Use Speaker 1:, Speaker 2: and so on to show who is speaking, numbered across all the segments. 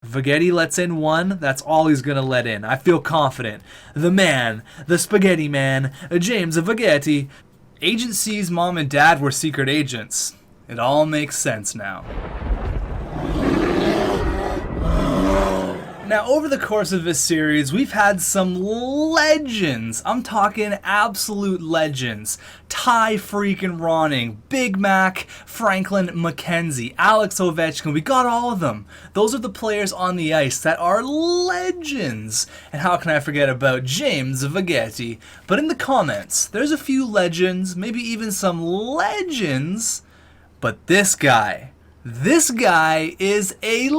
Speaker 1: Spaghetti lets in 1, that's all he's going to let in. I feel confident. The man, the spaghetti man, James Spaghetti. Agent C's mom and dad were secret agents. It all makes sense now. Now, over the course of this series, we've had some legends. I'm talking absolute legends. Ty freaking Ronning, Big Mac, Franklin McKenzie, Alex Ovechkin. We got all of them. Those are the players on the ice that are legends. And how can I forget about James Spaghetti? But in the comments, there's a few legends, maybe even some legends. But this guy is a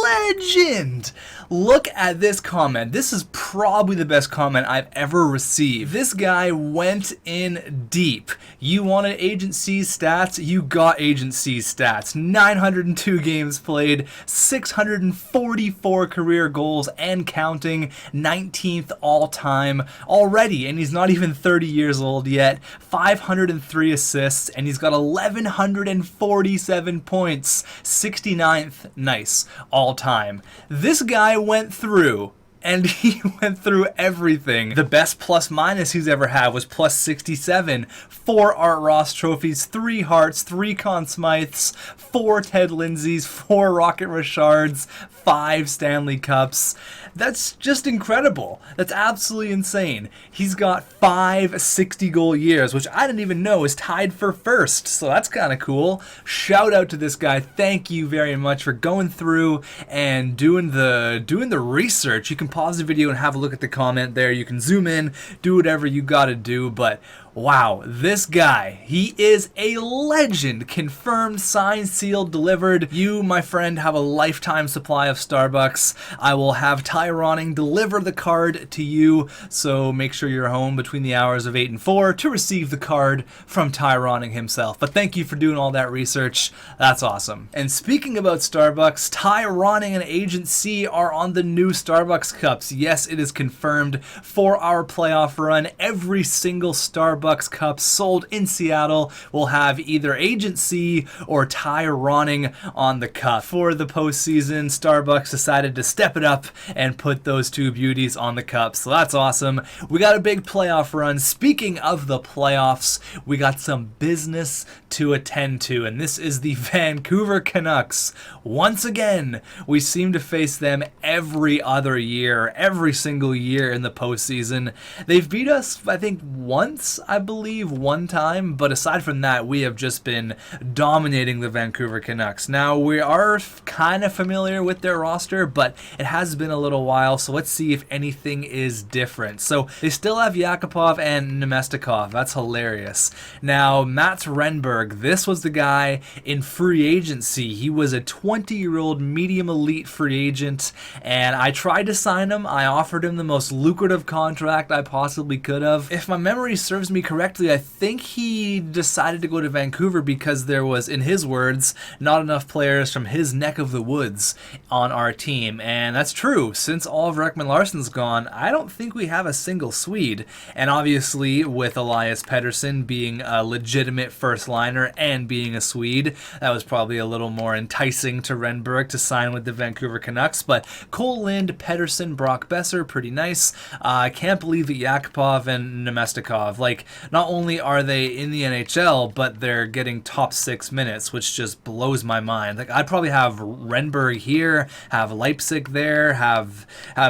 Speaker 1: legend. Look at this comment. This is probably the best comment I've ever received. This guy went in deep. You wanted Agent C's stats? You got Agent C's stats. 902 games played, 644 career goals and counting, 19th all-time already, and he's not even 30 years old yet. 503 assists, and he's got 1,147 points, 69th, nice, all-time. This guy went through, and he went through everything. The best plus minus he's ever had was plus 67. 4 Art Ross trophies, 3 Harts, 3 Conn Smythes, 4 Ted Lindsays, 4 Rocket Richards, 5 Stanley Cups. That's just incredible. That's absolutely insane. He's got 5 60-goal years, which I didn't even know is tied for first. So that's kind of cool. Shout out to this guy. Thank you very much for going through and doing the research. You can pause the video and have a look at the comment there. You can zoom in, do whatever you got to do, but wow, this guy, he is a legend. Confirmed, signed, sealed, delivered. You, my friend, have a lifetime supply of Starbucks. I will have Ty Ronning deliver the card to you, so make sure you're home between the hours of 8 and 4 to receive the card from Ty Ronning himself. But thank you for doing all that research. That's awesome. And speaking about Starbucks, Ty Ronning and Agent C are on the new Starbucks cups. Yes, it is confirmed. For our playoff run, every single Starbucks cup sold in Seattle will have either Agent C or Ty Ronning on the cup. For the postseason, Starbucks decided to step it up and put those two beauties on the cup, so that's awesome. We got a big playoff run. Speaking of the playoffs, we got some business to attend to, and this is the Vancouver Canucks. Once again, we seem to face them every other year, every single year in the postseason. They've beat us, I think, once, I believe, one time, but aside from that, we have just been dominating the Vancouver Canucks. Now, we are kind of familiar with their roster, but it has been a little while, so let's see if anything is different. So, they still have Yakupov and Nemestikov. That's hilarious. Now, Mats Renberg, this was the guy in free agency. He was a 20-year-old medium elite free agent, and I tried to sign him. I offered him the most lucrative contract I possibly could have. If my memory serves me correctly, I think he decided to go to Vancouver because there was, in his words, not enough players from his neck of the woods on our team. And that's true. Since Oliver Ekman-Larsson's gone, I don't think we have a single Swede. And obviously, with Elias Pettersson being a legitimate first liner and being a Swede, that was probably a little more enticing to Renberg to sign with the Vancouver Canucks. But Cole Lind, Pettersson, Brock Besser, pretty nice. I can't believe that Yakupov and Nemestikov, like, not only are they in the NHL, but they're getting top 6 minutes, which just blows my mind. Like, I'd probably have Renberg here, have Leipzig there, have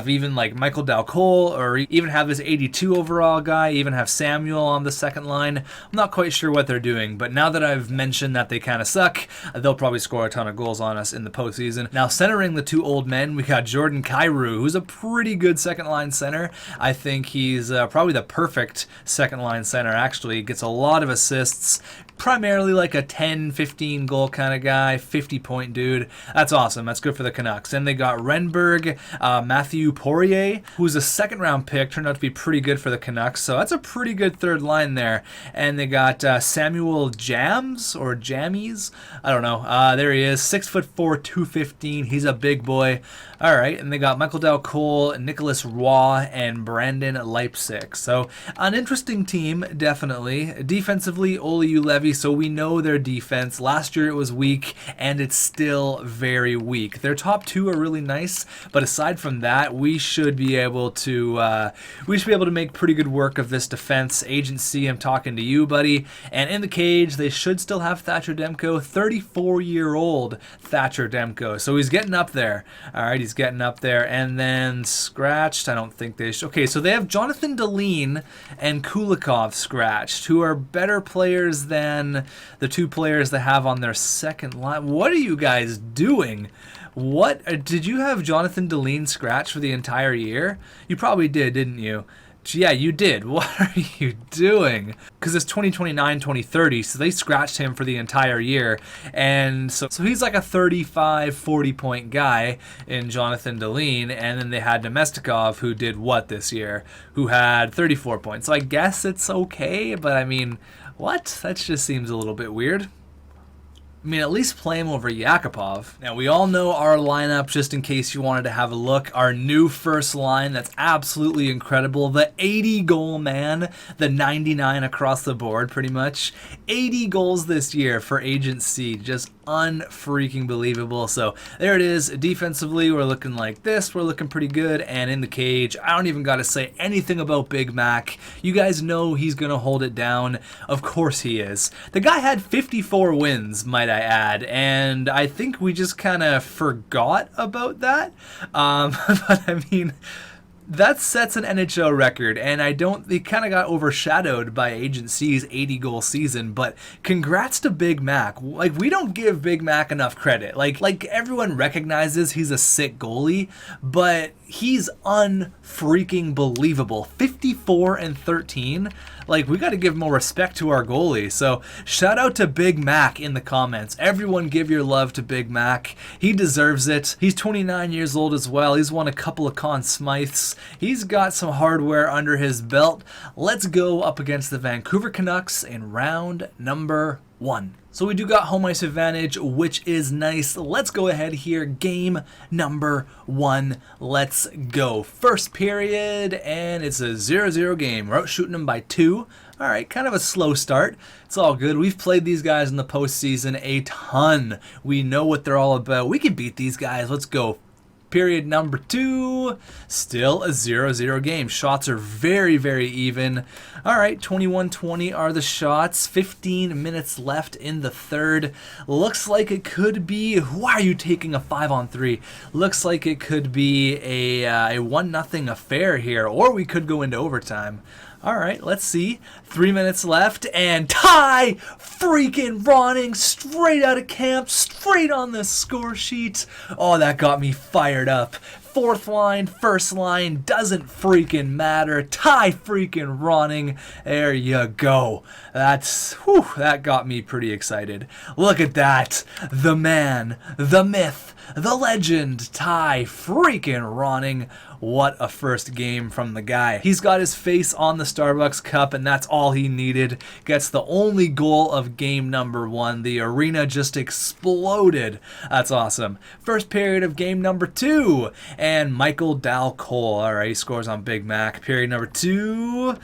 Speaker 1: even like Michael Dal-Cole, or even have this 82 overall guy, even have Samuel on the second line. I'm not quite sure what they're doing, but now that I've mentioned that they kind of suck, they'll probably score a ton of goals on us in the postseason. Now, centering the two old men, we got Jordan Kyrou, who's a pretty good second line center. I think he's probably the perfect second line center, actually. Gets a lot of assists, primarily like a 10-15 goal kind of guy, 50-point dude. That's awesome. That's good for the Canucks. And they got Renberg, Matthew Poirier, who's a second-round pick, turned out to be pretty good for the Canucks, so that's a pretty good third line there. And they got Samuel Jams, or Jammies, I don't know. There he is, 6'4", 215. He's a big boy. All right, and they got Michael Dal-Cole, Nicholas Roy, and Brandon Leipzig. So an interesting team, definitely. Defensively, Ole Ulevi heavy, so we know their defense. Last year it was weak, and it's still very weak. Their top two are really nice, but aside from that, we should be able to make pretty good work of this defense. Agency, I'm talking to you, buddy. And in the cage, they should still have Thatcher Demko, 34-year-old Thatcher Demko. So he's getting up there. All right, he's getting up there. And then scratched. I don't think they should. Okay, so they have Jonathan Deline and Kulikov scratched, who are better players than the two players they have on their second line. What are you guys doing? What? Did you have Jonathan Deline scratched for the entire year? You probably did, didn't you? Yeah, you did. What are you doing? Because it's 2029, 2030, so they scratched him for the entire year. And so he's like a 35, 40-point guy in Jonathan Deline. And then they had Nemestikov, who did what this year? Who had 34 points. So I guess it's okay, but I mean, what? That just seems a little bit weird. I mean, at least play him over Yakupov. Now, we all know our lineup, just in case you wanted to have a look. Our new first line, that's absolutely incredible. The 80-goal man, the 99 across the board, pretty much. 80 goals this year for Agent C. Just unfreaking believable. So there it is. Defensively, we're looking like this. We're looking pretty good. And in the cage, I don't even got to say anything about Big Mac. You guys know he's going to hold it down. Of course he is. The guy had 54 wins, might I add, and I think we just kind of forgot about that. But I mean, that sets an NHL record, and it kind of got overshadowed by Agent C's 80-goal season, but congrats to Big Mac. Like, we don't give Big Mac enough credit. Like everyone recognizes he's a sick goalie, but he's unfreaking believable. 54 and 13. Like, we got to give more respect to our goalie. So, shout out to Big Mac in the comments. Everyone give your love to Big Mac. He deserves it. He's 29 years old as well. He's won a couple of Conn Smythes. He's got some hardware under his belt. Let's go up against the Vancouver Canucks in round number 1. So we do got home ice advantage, which is nice. Let's go ahead here. Game number 1. Let's go. First period, and it's a 0-0 game. We're out shooting them by 2. All right, kind of a slow start. It's all good. We've played these guys in the postseason a ton. We know what they're all about. We can beat these guys. Let's go. Period number 2, still a 0-0 game. Shots are very, very even. All right, 21-20 are the shots. 15 minutes left in the third. Looks like it could be, why are you taking a 5-on-3? Looks like it could be a 1-0 affair here, or we could go into overtime. All right, let's see. 3 minutes left, and Ty freaking Ronning straight out of camp, straight on the score sheet. Oh, that got me fired up. Fourth line, first line, doesn't freaking matter. Ty freaking Ronning. There you go. That got me pretty excited. Look at that. The man, the myth, the legend, Ty freaking Ronning. What a first game from the guy. He's got his face on the Starbucks cup, and that's all he needed. Gets the only goal of game number 1. The arena just exploded. That's awesome. First period of game number 2. And Michael Dal Cole. All right, he scores on Big Mac. Period number 2.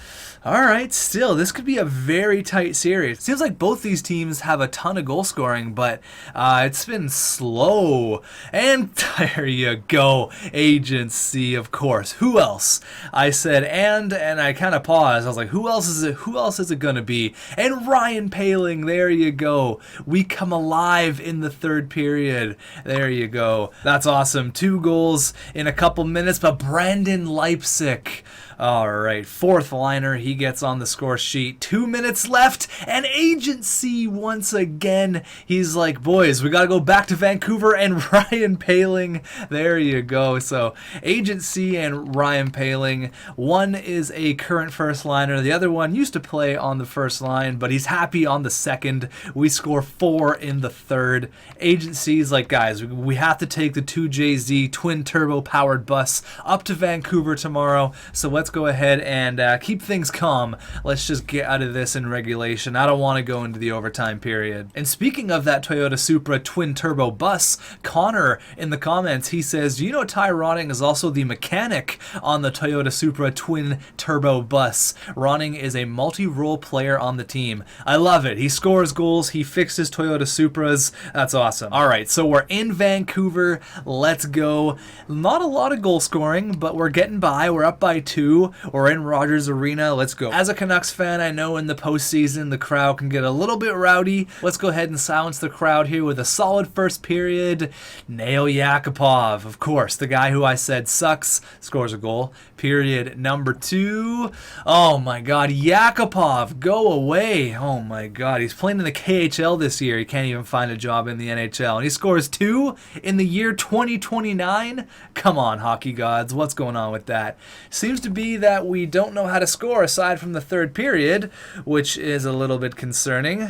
Speaker 1: All right, still, this could be a very tight series. Seems like both these teams have a ton of goal scoring, but it's been slow. And there you go. Agency, of course. Who else? I said and I kind of paused. I was like, who else is it? Who else is it going to be? And Ryan Poehling, there you go. We come alive in the third period. There you go. That's awesome. 2 goals in a couple minutes, but Brandon Leipsic. All right, fourth liner, he gets on the score sheet. 2 minutes left, and Agency once again. He's like, boys, we got to go back to Vancouver, and Ryan Poehling. There you go. So Agency and Ryan Poehling. One is a current first liner. The other one used to play on the first line, but he's happy on the second. We score 4 in the third. Agency's like, guys, we have to take the 2JZ twin turbo powered bus up to Vancouver tomorrow. So let's go ahead and keep things calm. Let's just get out of this in regulation. I don't want to go into the overtime period. And speaking of that Toyota Supra twin turbo bus, Connor in the comments, he says, do you know Ty Ronning is also the mechanic on the Toyota Supra twin turbo bus? Ronning is a multi-role player on the team. I love it. He scores goals. He fixes Toyota Supras. That's awesome. All right, so we're in Vancouver. Let's go. Not a lot of goal scoring, but we're getting by. We're up by 2. We're in Rogers Arena. Let's go. As a Canucks fan, I know in the postseason the crowd can get a little bit rowdy. Let's go ahead and silence the crowd here with a solid first period. Nail Yakupov, of course, the guy who I said sucks, scores a goal. Period number 2. Oh my God, Yakupov, go away. Oh my God, he's playing in the KHL this year. He can't even find a job in the NHL. And he scores 2 in the year 2029? Come on, hockey gods, what's going on with that? Seems to be that we don't know how to score aside from the third period, which is a little bit concerning.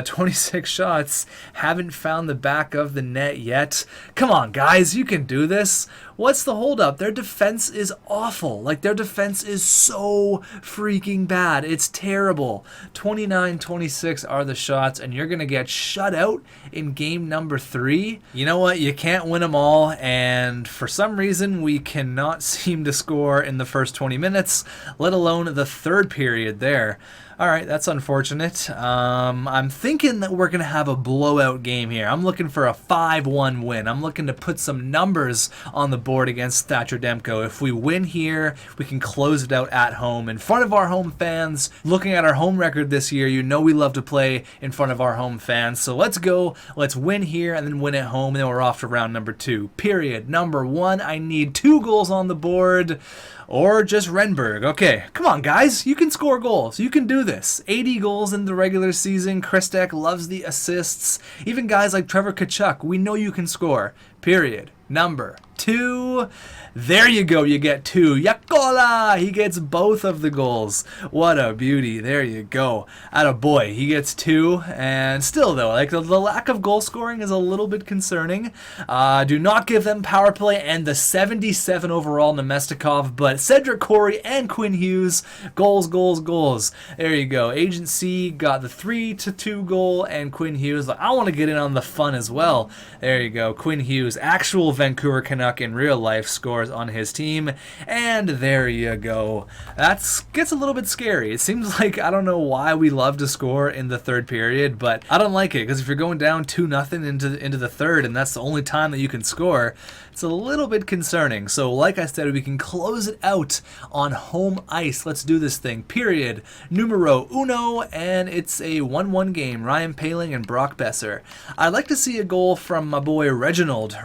Speaker 1: 26 shots, haven't found the back of the net yet. Come on, guys, you can do this. What's the holdup? Their defense is awful. Like, their defense is so freaking bad. It's terrible. 29-26 are the shots, and you're going to get shut out in game number 3. You know what? You can't win them all, and for some reason, we cannot seem to score in the first 20 minutes, let alone the third period there. All right, that's unfortunate. I'm thinking that we're going to have a blowout game here. I'm looking for a 5-1 win. I'm looking to put some numbers on the board against Thatcher Demko. If we win here, we can close it out at home in front of our home fans. Looking at our home record this year, you know we love to play in front of our home fans. So let's go. Let's win here and then win at home, and then we're off to round number 2. Period. Number 1, I need 2 goals on the board. Or just Renberg. Okay, come on, guys. You can score goals. You can do this. 80 goals in the regular season. Christek loves the assists. Even guys like Trevor Tkachuk, we know you can score. Period. Number 2. There you go. You get 2. Yakola! He gets both of the goals. What a beauty. There you go. Attaboy. He gets 2. And still, though, like the lack of goal scoring is a little bit concerning. Do not give them power play and the 77 overall Nemestikov. But Cedric, Corry, and Quinn Hughes. Goals, goals, goals. There you go. Agent C got the 3-2 goal. And Quinn Hughes, I want to get in on the fun as well. There you go. Quinn Hughes, actual Vancouver Canuck in real life, scores on his team, and there you go. That gets a little bit scary. It seems like, I don't know why we love to score in the third period, but I don't like it, because if you're going down 2-0 into the third, and that's the only time that you can score, it's a little bit concerning. So like I said, we can close it out on home ice. Let's do this thing. Period. Numero uno, and it's a 1-1 game. Ryan Poehling and Brock Besser. I'd like to see a goal from my boy Reginald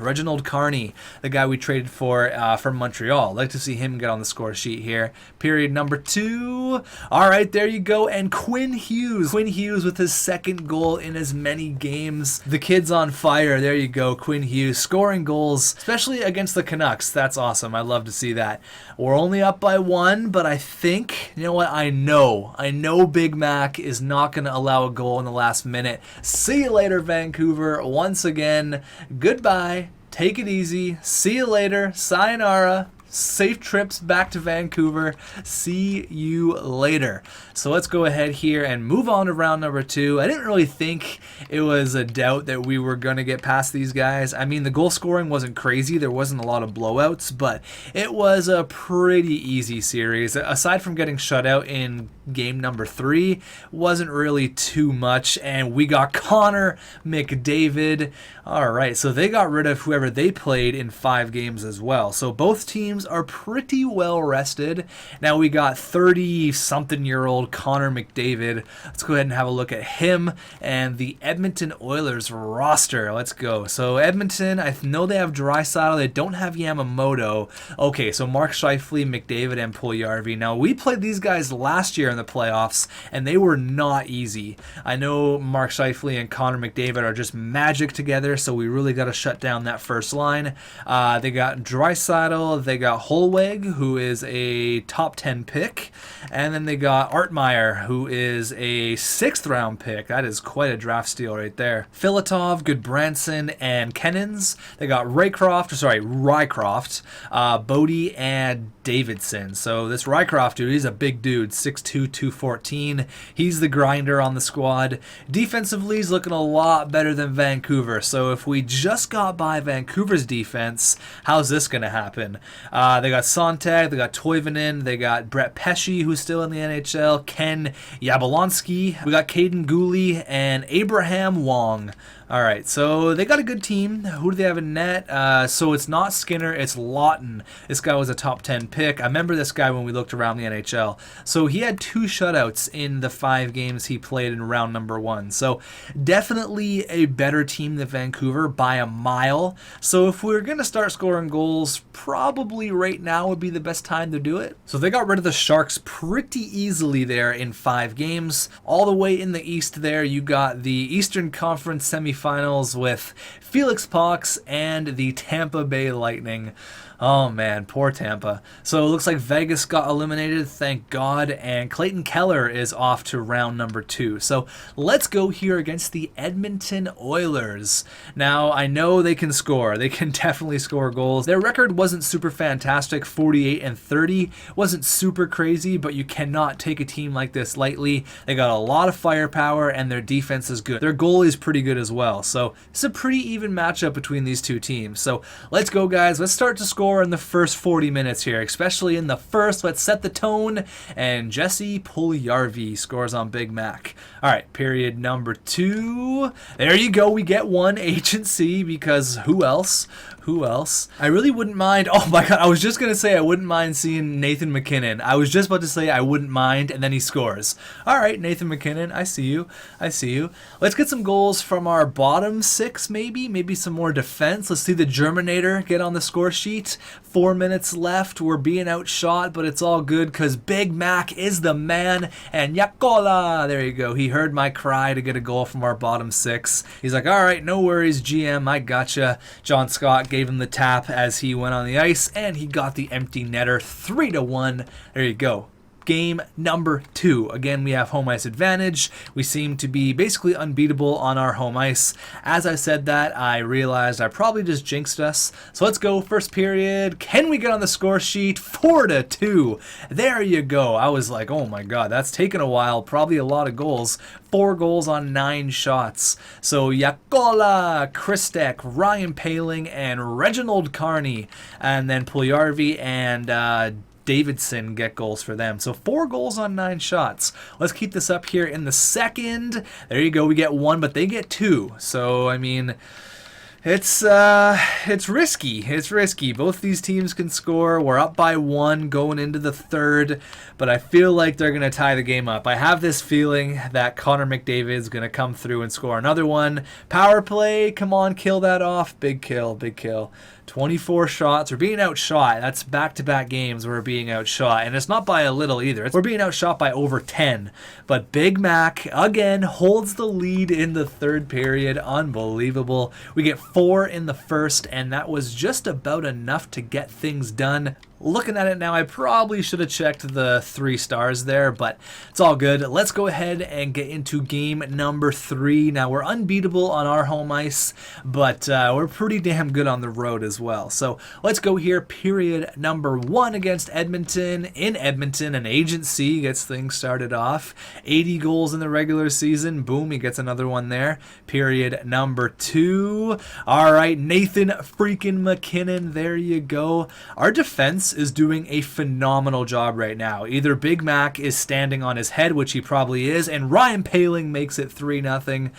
Speaker 1: Carney, the guy we traded for from Montreal. I'd like to see him get on the score sheet here. Period number 2. All right, there you go. And Quinn Hughes with his second goal in as many games. The kid's on fire. There you go. Quinn Hughes scoring goals, especially against the Canucks. That's awesome. I love to see that. We're only up by 1, but I think, you know what? I know Big Mac is not going to allow a goal in the last minute. See you later, Vancouver. Once again, goodbye. Take it easy. See you later. Sayonara. Safe trips back to Vancouver. See you later. So let's go ahead here and move on to round number 2. I didn't really think it was a doubt that we were going to get past these guys. I mean, the goal scoring wasn't crazy. There wasn't a lot of blowouts, but it was a pretty easy series. Aside from getting shut out in game number 3, wasn't really too much. And we got Connor McDavid. All right, so they got rid of whoever they played in 5 games as well. So both teams are pretty well rested. Now we got 30-something-year-old Connor McDavid. Let's go ahead and have a look at him and the Edmonton Oilers roster. Let's go. So Edmonton, I know they have Draisaitl. They don't have Yamamoto. Okay, so Mark Scheifele, McDavid, and Puljujarvi. Now we played these guys last year in the playoffs, and they were not easy. I know Mark Scheifele and Connor McDavid are just magic together, so we really got to shut down that first line. They got Draisaitl. They got got Holweg, who is a top 10 pick. And then they got Artmeyer, who is a 6th round pick. That is quite a draft steal right there. Filatov, Goodbranson, and Kennins. They got Rycroft, Bodie, and Davidson. So this Rycroft dude, he's a big dude, 6'2", 214. He's the grinder on the squad. Defensively, he's looking a lot better than Vancouver. So if we just got by Vancouver's defense, how's this going to happen? They got Sontag, they got Toivonen, they got Brett Pesce, who's still in the NHL, Ken Yablonski, we got Caden Gooley, and Abraham Wong. All right, so they got a good team. Who do they have in net? So it's not Skinner, it's Lawton. This guy was a top 10 pick. I remember this guy when we looked around the NHL. So he had 2 shutouts in the 5 games he played in round number 1. So definitely a better team than Vancouver by a mile. So if we're going to start scoring goals, probably right now would be the best time to do it. So they got rid of the Sharks pretty easily there in 5 games. All the way in the East there, you got the Eastern Conference semifinals with Felix Pox and the Tampa Bay Lightning. Oh man, poor Tampa. So it looks like Vegas got eliminated, thank God, and Clayton Keller is off to round number 2. So let's go here against the Edmonton Oilers. Now, I know they can score. They can definitely score goals. Their record wasn't super fantastic, 48-30. Wasn't super crazy, but you cannot take a team like this lightly. They got a lot of firepower, and their defense is good. Their goalie is pretty good as well. So it's a pretty even matchup between these two teams. So let's go, guys. Let's start to score in the first 40 minutes here, especially in the first. Let's set the tone, and Jesse Puljujarvi scores on Big Mac. All right, period number 2. There you go. We get one agency because who else? Who else? I really wouldn't mind. Oh my God, I was just going to say I wouldn't mind seeing Nathan MacKinnon. I was just about to say I wouldn't mind, and then he scores. All right, Nathan MacKinnon, I see you. I see you. Let's get some goals from our bottom 6, maybe some more defense. Let's see the Germinator get on the score sheet. 4 minutes left. We're being outshot, but it's all good because Big Mac is the man. And Yakola, there you go. He heard my cry to get a goal from our bottom 6. He's like, all right, no worries, GM, I gotcha. John Scott gave him the tap as he went on the ice, and he got the empty netter, 3-1. There you go. Game number 2. Again, we have home ice advantage. We seem to be basically unbeatable on our home ice. As I said that, I realized I probably just jinxed us. So let's go. First period. Can we get on the score sheet? 4-2. There you go. I was like, oh my God, that's taken a while. Probably a lot of goals. 4 goals on 9 shots. So Yakola, Kristek, Ryan Paling, and Reginald Carney. And then Puljujarvi and Davidson get goals for them. So 4 goals on 9 shots. Let's keep this up here in the second. There you go. We get 1, but they get 2. So, I mean, it's risky. It's risky. Both these teams can score. We're up by 1 going into the third, but I feel like they're going to tie the game up. I have this feeling that Connor McDavid is going to come through and score another one. Power play. Come on, kill that off. Big kill. Big kill. 24 shots. We're being outshot. That's back-to-back games where we're being outshot. And it's not by a little either. We're being outshot by over 10. But Big Mac, again, holds the lead in the third period. Unbelievable. We get 4 in the first, and that was just about enough to get things done. Looking at it now, I probably should have checked the 3 stars there, but it's all good. Let's go ahead and get into game number 3. Now, we're unbeatable on our home ice, but we're pretty damn good on the road as well. So let's go here. Period number 1 against Edmonton. In Edmonton, an agency gets things started off. 80 goals in the regular season. Boom, he gets another one there. Period number 2. All right, Nathan freaking MacKinnon. There you go. Our defense is doing a phenomenal job right now. Either Big Mac is standing on his head, which he probably is, and Ryan Paling makes it 3-0,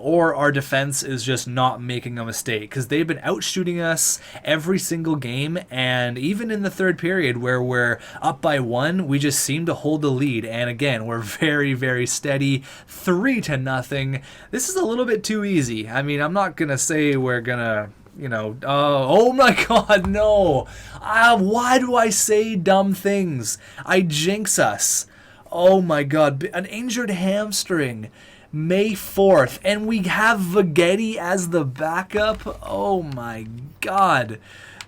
Speaker 1: or our defense is just not making a mistake because they've been out shooting us every single game, and even in the third period where we're up by 1, we just seem to hold the lead, and again, we're very, very steady, 3-0. This is a little bit too easy. I mean, I'm not gonna say we're gonna oh my God, no. Why do I say dumb things? I jinx us. Oh my God, an injured hamstring. May 4th, and we have Vagetti as the backup. Oh my God.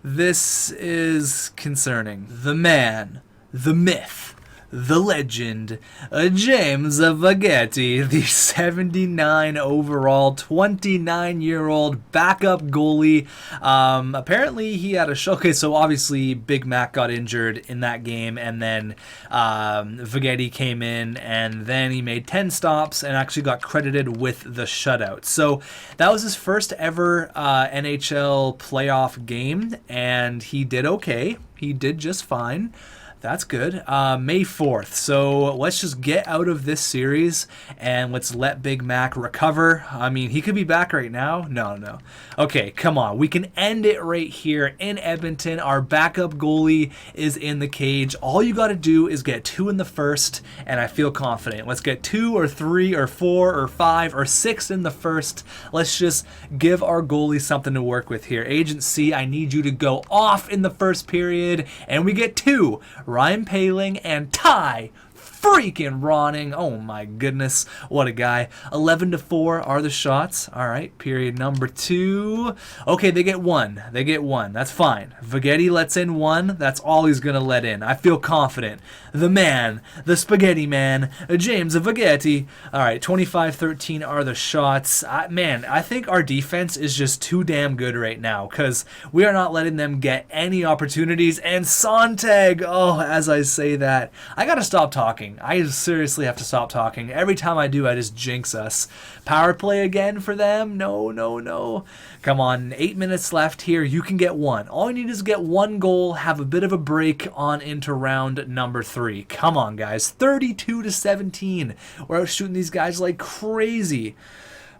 Speaker 1: This is concerning. The man, the myth, the legend, James Mcdavid, the 79 overall, 29-year-old backup goalie. Apparently he had a show. Okay, so obviously Big Mac got injured in that game, and then Mcdavid came in, and then he made 10 stops and actually got credited with the shutout. So that was his first ever NHL playoff game, and he did okay. He did just fine. That's good. May 4th. So let's just get out of this series and let's let Big Mac recover. I mean, he could be back right now. No. Okay, come on. We can end it right here in Edmonton. Our backup goalie is in the cage. All you got to do is get 2 in the first, and I feel confident. Let's get 2 or 3 or 4 or 5 or 6 in the first. Let's just give our goalie something to work with here. Agent C, I need you to go off in the first period, and we get 2. Ryan Poehling and Ty freaking Ronning. Oh my goodness, what a guy. 11-4 are the shots. All right, period number 2. Okay, they get 1. That's fine. Mcdavid lets in 1. That's all he's going to let in. I feel confident. The man, the spaghetti man, James Mcdavid. All right, 25-13 are the shots. Man, I think our defense is just too damn good right now because we are not letting them get any opportunities. And Sontag, oh, as I say that, I got to stop talking. I seriously have to stop talking. Every time I do, I just jinx us. Power play again for them? No. Come on, 8 minutes left here. You can get 1. All you need is get 1 goal, have a bit of a break on into round number 3. Come on, guys. 32-17. We're out shooting these guys like crazy.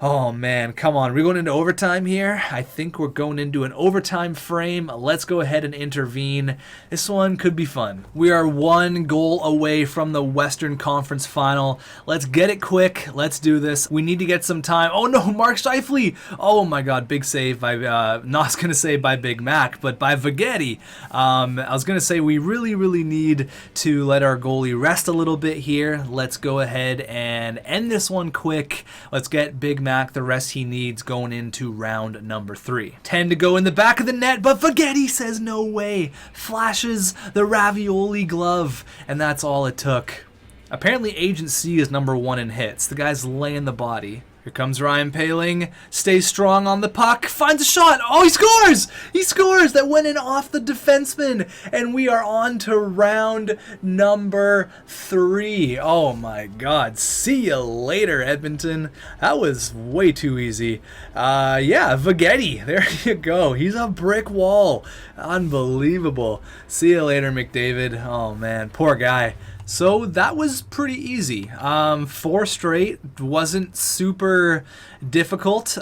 Speaker 1: Oh, man, come on. We're going into overtime here. I think we're going into an overtime frame. Let's go ahead and intervene. This one could be fun. We are 1 goal away from the Western Conference Final. Let's get it quick. Let's do this. We need to get some time. Oh, no, Mark Scheifele. Oh, my God, big save by, not going to say by Big Mac, but by Mcdavid. I was going to say we really need to let our goalie rest a little bit here. Let's go ahead and end this one quick. Let's get Big Mac the rest he needs going into round number 3. 10 to go in the back of the net, but Mcdavid says no way. Flashes the ravioli glove, and that's all it took. Apparently Agent C is number 1 in hits. The guy's laying the body. Here comes Ryan Poehling, stays strong on the puck, finds a shot. Oh, he scores! He scores! That went in off the defenseman, and we are on to round number 3. Oh my God! See you later, Edmonton. That was way too easy. Yeah, Mcdavid. There you go. He's a brick wall. Unbelievable. See you later, Mcdavid. Oh man, poor guy. So that was pretty easy. 4 straight wasn't super difficult.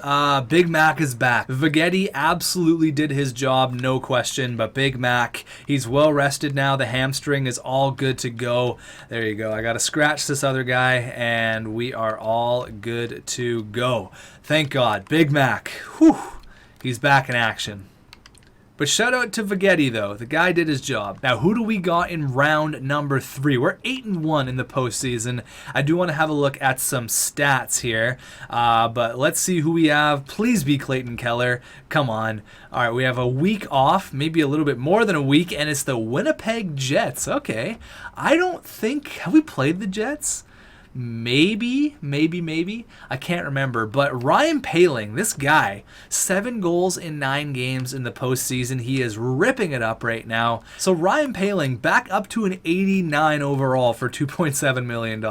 Speaker 1: Big Mac is back. Mcdavid absolutely did his job, no question, but Big Mac, he's well rested now. The hamstring is all good to go. There you go. I got to scratch this other guy, and we are all good to go. Thank God. Big Mac, whew, he's back in action. But shout out to Mcdavid, though. The guy did his job. Now, who do we got in round number 3? We're 8-1 in the postseason. I do want to have a look at some stats here. But let's see who we have. Please be Clayton Keller. Come on. All right, we have a week off, maybe a little bit more than a week, and it's the Winnipeg Jets. Okay. I don't think... Have we played the Jets? Maybe. I can't remember. But Ryan Poehling, this guy, 7 goals in 9 games in the postseason. He is ripping it up right now. So Ryan Poehling back up to an 89 overall for $2.7 million.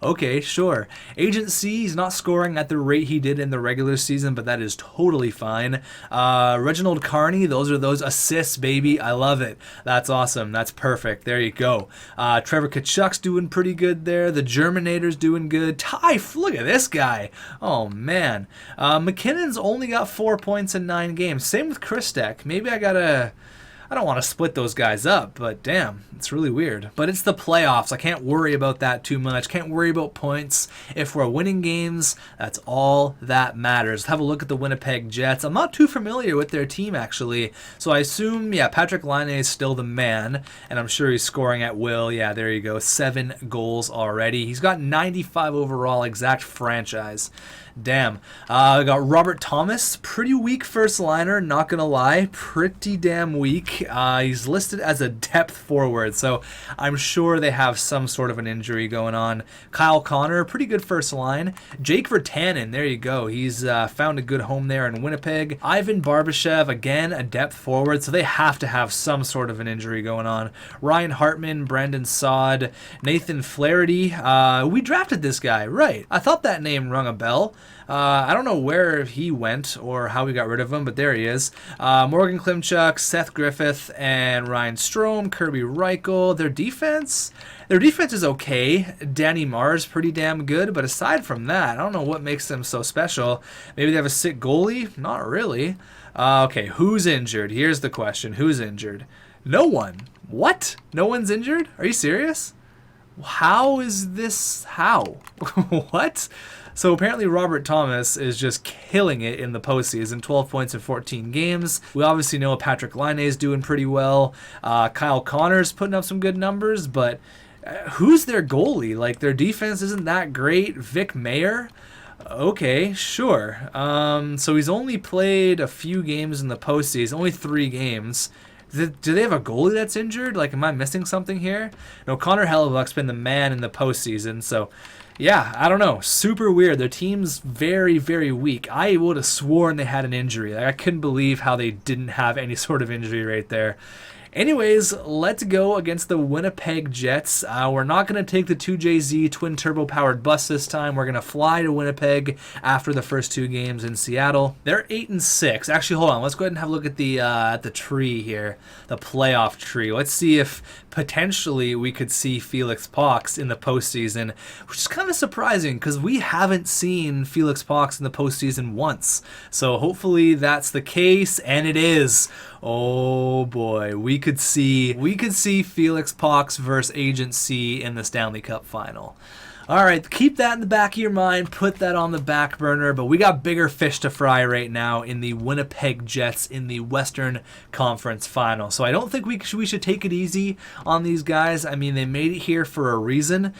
Speaker 1: Okay, sure. Agent C, he's not scoring at the rate he did in the regular season, but that is totally fine. Reginald Carney, those are those assists, baby. I love it. That's awesome. That's perfect. There you go. Trevor Tkachuk's doing pretty good there. The Germinator's doing good. Ty, look at this guy. Oh, man. McKinnon's only got 4 points in 9 games. Same with Christek. Maybe I gotta I don't want to split those guys up, but damn, it's really weird. But it's the playoffs. I can't worry about that too much. Can't worry about points. If we're winning games, that's all that matters. Let's have a look at the Winnipeg Jets. I'm not too familiar with their team, actually. So I assume, yeah, Patrick Laine is still the man, and I'm sure he's scoring at will. Yeah, there you go. 7 goals already. He's got 95 overall, exact franchise. Damn. We got Robert Thomas, pretty weak first liner, not gonna lie, pretty damn weak. He's listed as a depth forward, so I'm sure they have some sort of an injury going on. Kyle Connor, pretty good first line. Jake Virtanen, there you go. He's found a good home there in Winnipeg. Ivan Barbashev, again, a depth forward, so they have to have some sort of an injury going on. Ryan Hartman, Brandon Saad, Nathan Flaherty. We drafted this guy, right? I thought that name rung a bell. I don't know where he went or how we got rid of him, but there he is. Morgan Klimchuk, Seth Griffith, and Ryan Strome, Kirby Reichel. Their defense is okay. Danny Marr's pretty damn good, but aside from that, I don't know what makes them so special. Maybe they have a sick goalie? Not really. Okay, who's injured? Here's the question. Who's injured? No one. What? No one's injured? Are you serious? How is this? How? What? So apparently Robert Thomas is just killing it in the postseason, 12 points in 14 games. We obviously know Patrick Laine is doing pretty well. Kyle Connor's putting up some good numbers, but who's their goalie? Like, their defense isn't that great. Vic Mayer? Okay, sure. So he's only played a few games in the postseason, only 3 games. Do they have a goalie that's injured? Like, am I missing something here? No, Connor Hellebuck's been the man in the postseason, so yeah, I don't know. Super weird. Their team's very, very weak. I would have sworn they had an injury. Like, I couldn't believe how they didn't have any sort of injury right there. Anyways, let's go against the Winnipeg Jets. We're not going to take the 2JZ twin turbo powered bus this time. We're going to fly to Winnipeg after the first 2 games in Seattle. They're 8-6. Actually, hold on. Let's go ahead and have a look at the tree here, the playoff tree. Let's see if potentially we could see Felix Pox in the postseason, which is kind of surprising because we haven't seen Felix Pox in the postseason once. So hopefully that's the case, and it is. Oh boy, we could see Felix Pox versus Agent C in the Stanley Cup final. All right, keep that in the back of your mind, put that on the back burner, but we got bigger fish to fry right now in the Winnipeg Jets in the Western Conference Final. So I don't think we should take it easy on these guys. I mean, they made it here for a reason.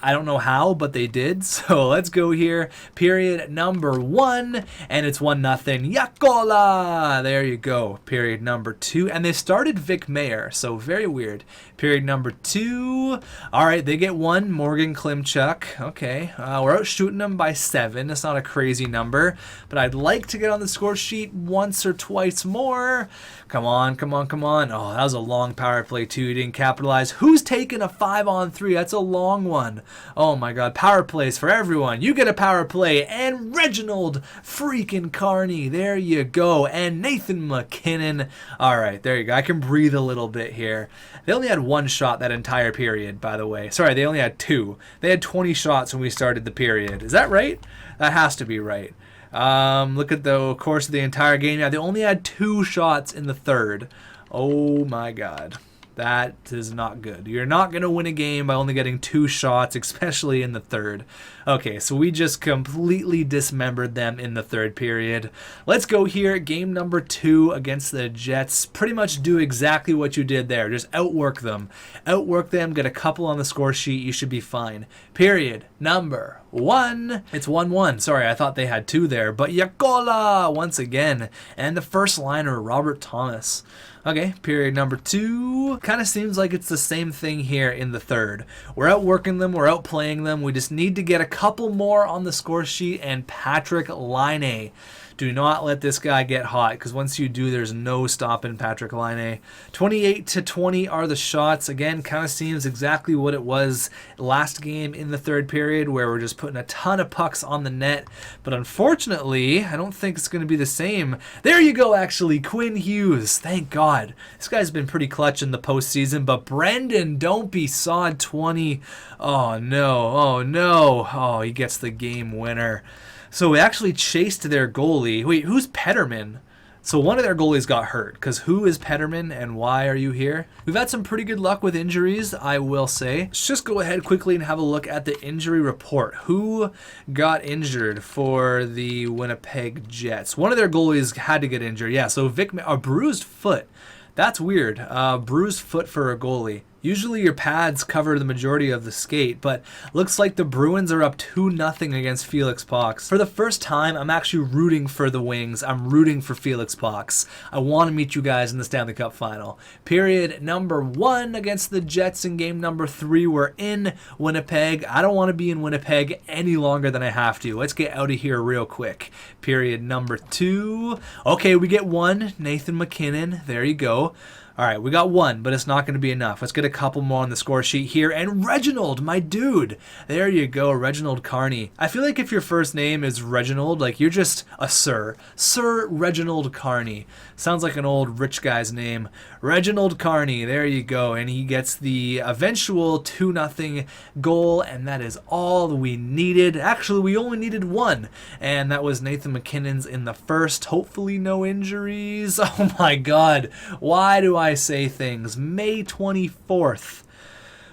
Speaker 1: I don't know how, but they did. So let's go here. Period number 1, and it's 1-0. Yakola! There you go. Period number 2, and they started Vic Mayer, so very weird. Period number 2. All right, they get 1. Morgan Klimchuk. Okay, we're out shooting them by 7. That's not a crazy number, but I'd like to get on the score sheet once or twice more. Come on, come on, come on. Oh, that was a long power play too. He didn't capitalize. Who's taking a 5-on-3? That's a long one. Oh my god, power plays for everyone. You get a power play. And Reginald freaking Carney. There you go. And Nathan McKinnon. All right, there you go. I can breathe a little bit here. They only had 1 shot that entire period, by the way. Sorry, they only had 2. They had 20 shots when we started the period. Is that right? That has to be right. Look at the course of the entire game. Yeah, they only had 2 shots in the third. Oh my god. That is not good. You're not going to win a game by only getting 2 shots, especially in the third. Okay, so we just completely dismembered them in the third period. Let's go here. Game number 2 against the Jets. Pretty much do exactly what you did there. Just outwork them. Outwork them. Get a couple on the score sheet. You should be fine. Period number 1. It's 1-1. Sorry, I thought they had 2 there. But Yakola once again. And the first liner, Robert Thomas. Okay, period number 2. Kind of seems like it's the same thing here in the third. We're outworking them, we're outplaying them. We just need to get a couple more on the score sheet. And Patrick Laine. Do not let this guy get hot, because once you do, there's no stopping Patrick Laine. 28-20 are the shots. Again, kind of seems exactly what it was last game in the third period, where we're just putting a ton of pucks on the net. But unfortunately, I don't think it's going to be the same. There you go, actually, Quinn Hughes. Thank God. This guy's been pretty clutch in the postseason, but Brendan, don't be sod 20. Oh, no. Oh, no. Oh, he gets the game winner. So we actually chased their goalie. Wait, who's Petterman? So one of their goalies got hurt, because who is Petterman and why are you here? We've had some pretty good luck with injuries, I will say. Let's just go ahead quickly and have a look at the injury report. Who got injured for the Winnipeg Jets? One of their goalies had to get injured. Yeah, so a bruised foot. That's weird. Bruised foot for a goalie. Usually your pads cover the majority of the skate, but looks like the Bruins are up 2-0 against Felix. For the first time, I'm actually rooting for the Wings. I'm rooting for Felix. I want to meet you guys in the Stanley Cup Final. Period number 1 against the Jets in game number 3. We're in Winnipeg. I don't want to be in Winnipeg any longer than I have to. Let's get out of here real quick. Period number 2. Okay, we get 1. Nathan MacKinnon. There you go. All right, we got 1, but it's not going to be enough. Let's get a couple more on the score sheet here. And Reginald, my dude. There you go, Reginald Carney. I feel like if your first name is Reginald, like you're just a sir. Sir Reginald Carney. Sounds like an old rich guy's name. Reginald Carney, there you go. And he gets the eventual 2-0 goal, and that is all we needed. Actually, we only needed 1, and that was Nathan MacKinnon's in the first. Hopefully no injuries. Oh my God. Why do I say things? May 24th.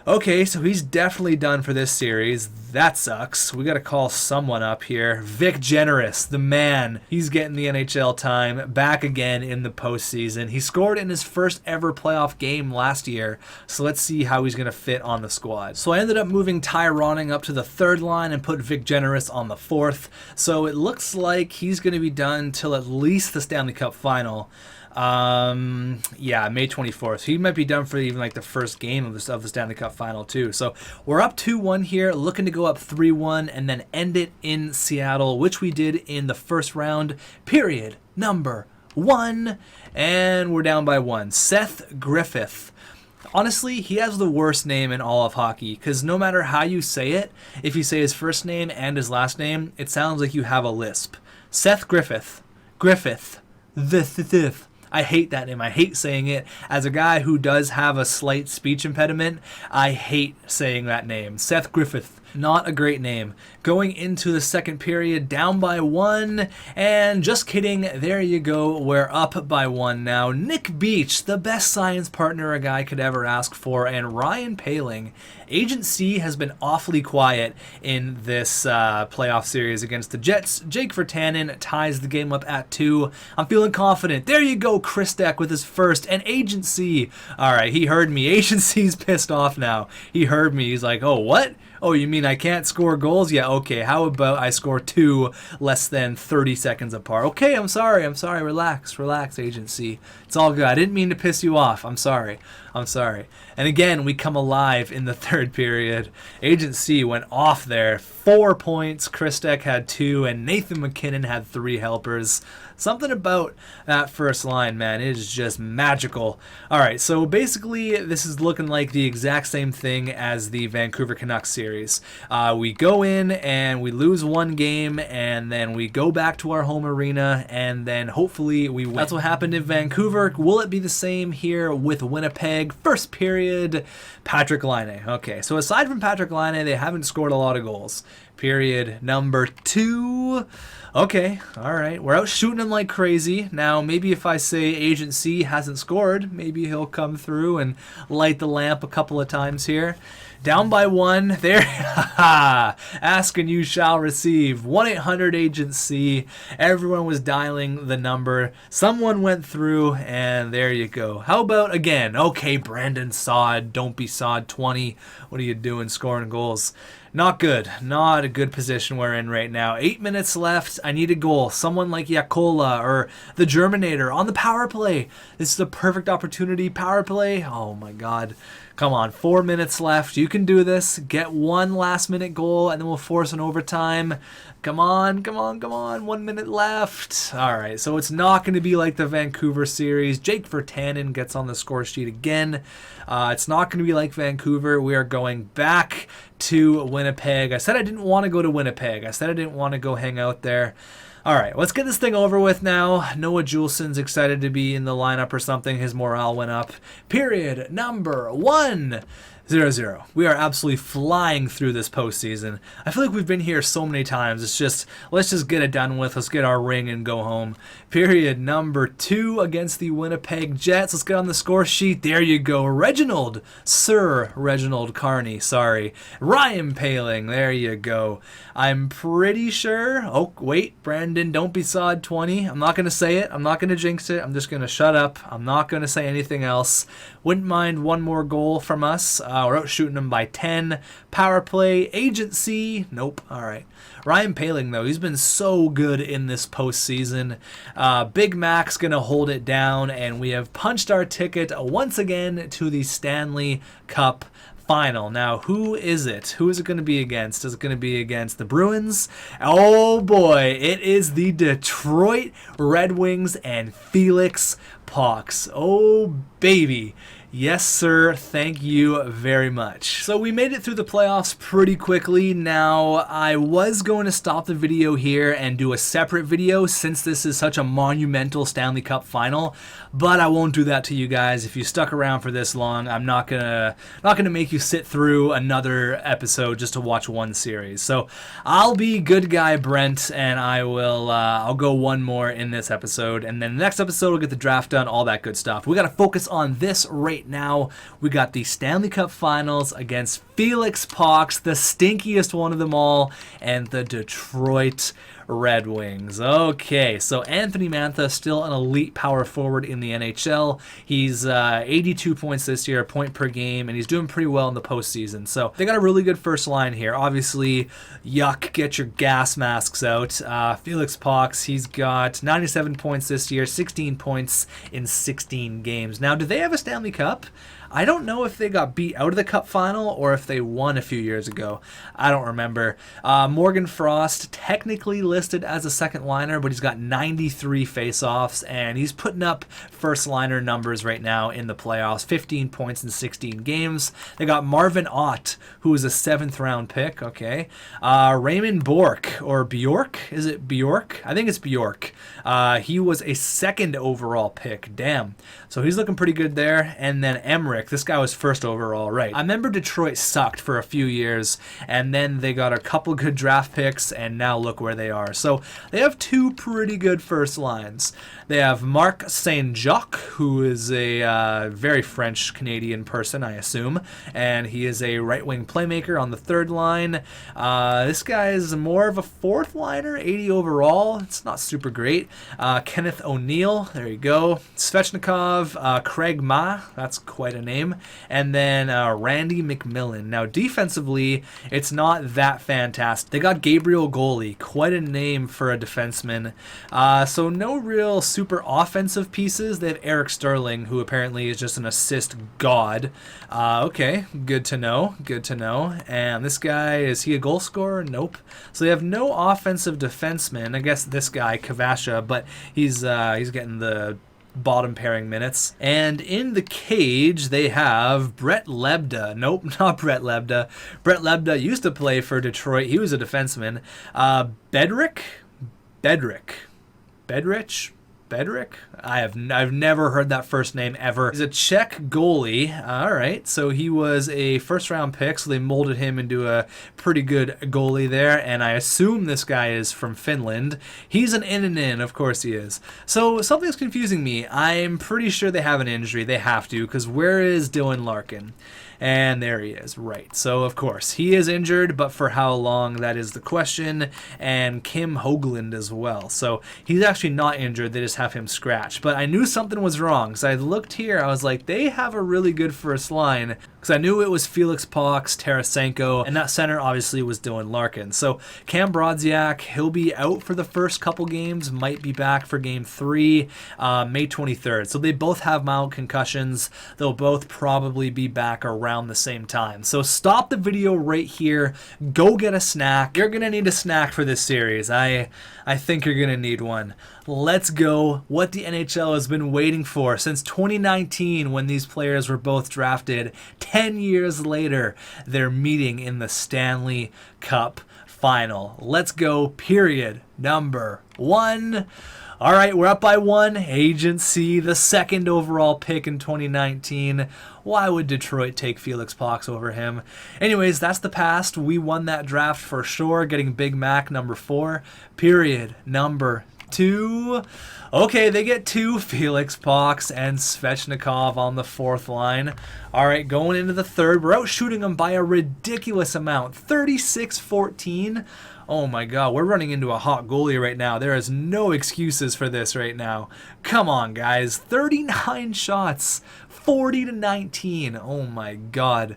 Speaker 1: Okay, so he's definitely done for this series. That sucks. We got to call someone up here. Vic Generous, the man. He's getting the NHL time back again in the postseason. He scored in his first ever playoff game last year, so let's see how he's going to fit on the squad. So I ended up moving Tyroning up to the 3rd line and put Vic Generous on the 4th. So it looks like he's going to be done till at least the Stanley Cup Final. Yeah, May 24th. He might be done for even like the first game of the Stanley Cup Final too. So we're up 2-1 here, looking to go up 3-1 and then end it in Seattle, which we did in the first round. Period number 1, and we're down by 1. Seth Griffith. Honestly, he has the worst name in all of hockey, because no matter how you say it, if you say his first name and his last name, it sounds like you have a lisp. Seth Griffith. Griffith. This. I hate that name. I hate saying it. As a guy who does have a slight speech impediment, I hate saying that name. Seth Griffith. Not a great name. Going into the second period, down by 1, and just kidding, there you go, we're up by 1 now. Nick Beach, the best science partner a guy could ever ask for, and Ryan Paling. Agent C has been awfully quiet in this playoff series against the Jets. Jake Virtanen ties the game up at 2. I'm feeling confident. There you go, Christek with his first, and Agent C. All right, he heard me. Agent C's pissed off now. He heard me. He's like, oh, what? Oh, you mean I can't score goals? Yeah, okay. How about I score 2 less than 30 seconds apart? Okay, I'm sorry. Relax, Agent C. It's all good. I didn't mean to piss you off. I'm sorry. And again, we come alive in the 3rd period. Agent C went off there. 4 points. Christek had 2, and Nathan MacKinnon had 3 helpers. Something about that first line, man, it is just magical. All right, so basically this is looking like the exact same thing as the Vancouver Canucks series. We go in and we lose 1 game, and then we go back to our home arena, and then hopefully we win. That's what happened in Vancouver. Will it be the same here with Winnipeg? First period, Patrick Laine. Okay, so aside from Patrick Laine, they haven't scored a lot of goals. Period number 2. Okay, all right. We're out shooting him like crazy. Now, maybe if I say Agent C hasn't scored, maybe he'll come through and light the lamp a couple of times here. Down by 1. There. Ask and you shall receive. 1-800-AGENT-C. Everyone was dialing the number. Someone went through, and there you go. How about again? Okay, Brandon Saad. Don't be Saad 20. What are you doing scoring goals? Not good. Not a good position we're in right now. 8 minutes left. I need a goal. Someone like Yakola or the Germinator on the power play. This is a perfect opportunity. Power play. Oh my God. Come on. 4 minutes left. You can do this. Get 1 last minute goal, and then we'll force an overtime. Come on. 1 minute left. All right. So it's not going to be like the Vancouver series. Jake Virtanen gets on the score sheet again. It's not going to be like Vancouver. We are going back to Winnipeg. I said I didn't want to go to Winnipeg. I said I didn't want to go hang out there. All right, let's get this thing over with now. Noah Juulsen's excited to be in the lineup or something. His morale went up. Period number 1. 0-0. We are absolutely flying through this postseason. I feel like we've been here so many times. It's just, let's just get it done with. Let's get our ring and go home. Period number 2 against the Winnipeg Jets. Let's get on the score sheet. There you go. Reginald. Sir Reginald Carney. Sorry. Ryan Paling. There you go. I'm pretty sure. Oh, wait. Brandon, don't be sod 20. I'm not going to say it. I'm not going to jinx it. I'm just going to shut up. I'm not going to say anything else. Wouldn't mind one more goal from us. We're out shooting them by 10. Power play, agency. Nope. All right. Ryan Paling, though, he's been so good in this postseason. Big Mac's going to hold it down, and we have punched our ticket once again to the Stanley Cup final. Now, who is it? Who is it going to be against? Is it going to be against the Bruins? Oh boy, it is the Detroit Red Wings and Felix Pox. Oh baby. Yes, sir. Thank you very much. So we made it through the playoffs pretty quickly. Now, I was going to stop the video here and do a separate video since this is such a monumental Stanley Cup final, but I won't do that to you guys. If you stuck around for this long, I'm not gonna make you sit through another episode just to watch one series. So I'll be good guy Brent, and I'll go one more in this episode, and then the next episode we'll get the draft done, all that good stuff. We got to focus on this right now. We got the Stanley Cup Finals against Felix Pox, the stinkiest one of them all, and the Detroit Red Wings. Okay, so Anthony Mantha, still an elite power forward in the NHL. He's 82 points this year, a point per game, and he's doing pretty well in the postseason. So they got a really good first line here. Obviously, yuck, get your gas masks out. Felix Pox, he's got 97 points this year, 16 points in 16 games. Now, do they have a Stanley Cup? I don't know if they got beat out of the Cup final or if they won a few years ago. I don't remember. Morgan Frost, technically listed as a second liner, but he's got 93 faceoffs, and he's putting up first liner numbers right now in the playoffs. 15 points in 16 games. They got Marvin Ott, who is a 7th round pick. Okay. Raymond Bourque, or Bjork. Is it Bjork? I think it's Bjork. He was a 2nd overall pick. Damn. So he's looking pretty good there. And then Emmerich. This guy was 1st overall, right? I remember Detroit sucked for a few years, and then they got a couple good draft picks, and now look where they are. So they have 2 pretty good first lines. They have Marc Saint-Jacques, who is a very French-Canadian person, I assume, and he is a right-wing playmaker on the 3rd line. This guy is more of a 4th liner, 80 overall. It's not super great. Kenneth O'Neill, there you go. Svechnikov, Craig Ma, that's quite a name, and then Randy McMillan. Now, defensively, it's not that fantastic. They got Gabriel Goalie, quite a name for a defenseman. So no real super offensive pieces. They have Eric Sterling, who apparently is just an assist god. Okay, good to know. Good to know. And this guy, is he a goal scorer? Nope. So they have no offensive defenseman. I guess this guy, Kavasha, but he's getting the bottom pairing minutes. And in the cage, they have Brett Lebda. Nope, not Brett Lebda. Brett Lebda used to play for Detroit. He was a defenseman. Bedrick? I've never heard that first name ever. He's a Czech goalie. All right, so he was a 1st round pick, so they molded him into a pretty good goalie there, and I assume this guy is from Finland. He's an in, of course he is. So something's confusing me. I'm pretty sure they have an injury. They have to, because where is Dylan Larkin? And there he is, right. So, of course, he is injured, but for how long, that is the question. And Kim Hoagland as well. So, he's actually not injured. They just have him scratched. But I knew something was wrong. So, I looked here. I was like, they have a really good first line. Because I knew it was Felix Pox, Tarasenko, and that center obviously was Dylan Larkin. So, Cam Brodziak, he'll be out for the first couple games. Might be back for game 3, May 23rd. So, they both have mild concussions. They'll both probably be back around the same time. So stop the video right here. Go get a snack. You're gonna need a snack for this series. I think you're gonna need one. Let's go. What the NHL has been waiting for since 2019 when these players were both drafted. 10 years later, they're meeting in the Stanley Cup final. Let's go. Period number 1. All right, we're up by 1. Agent C, the 2nd overall pick in 2019. Why would Detroit take Felix Pox over him? Anyways, that's the past. We won that draft for sure, getting Big Mac number 4. Period. Number 2. Okay, they get 2, Felix Pox and Svechnikov on the 4th line. All right, going into the 3rd, we're outshooting them by a ridiculous amount, 36-14. Oh my god, we're running into a hot goalie right now. There is no excuses for this right now. Come on, guys. 39 shots, 40-19. Oh my god.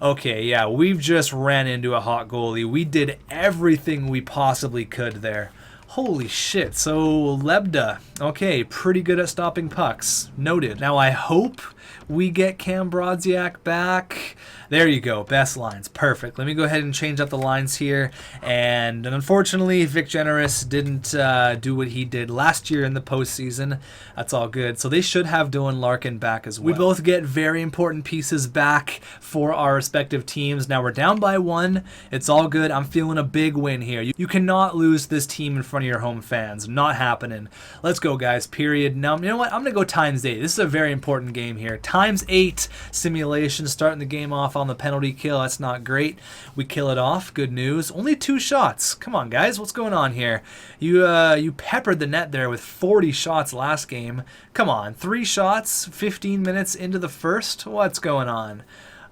Speaker 1: Okay, yeah, we've just ran into a hot goalie. We did everything we possibly could there. Holy shit. So, Lebda. Okay, pretty good at stopping pucks. Noted. Now, I hope we get Cam Brodziak back. There you go. Best lines. Perfect. Let me go ahead and change up the lines here. And unfortunately, Vic Generous didn't do what he did last year in the postseason. That's all good. So they should have Dylan Larkin back as well. We both get very important pieces back for our respective teams. Now we're down by 1. It's all good. I'm feeling a big win here. You cannot lose this team in front of your home fans. Not happening. Let's go, guys. Period. Now, you know what? I'm going to go times 8. This is a very important game here. Times 8 simulation, starting the game off on the penalty kill. That's not great. We kill it off. Good news. Only 2 shots. Come on, guys. What's going on here? You peppered the net there with 40 shots last game. Come on. 3 shots, 15 minutes into the first? What's going on?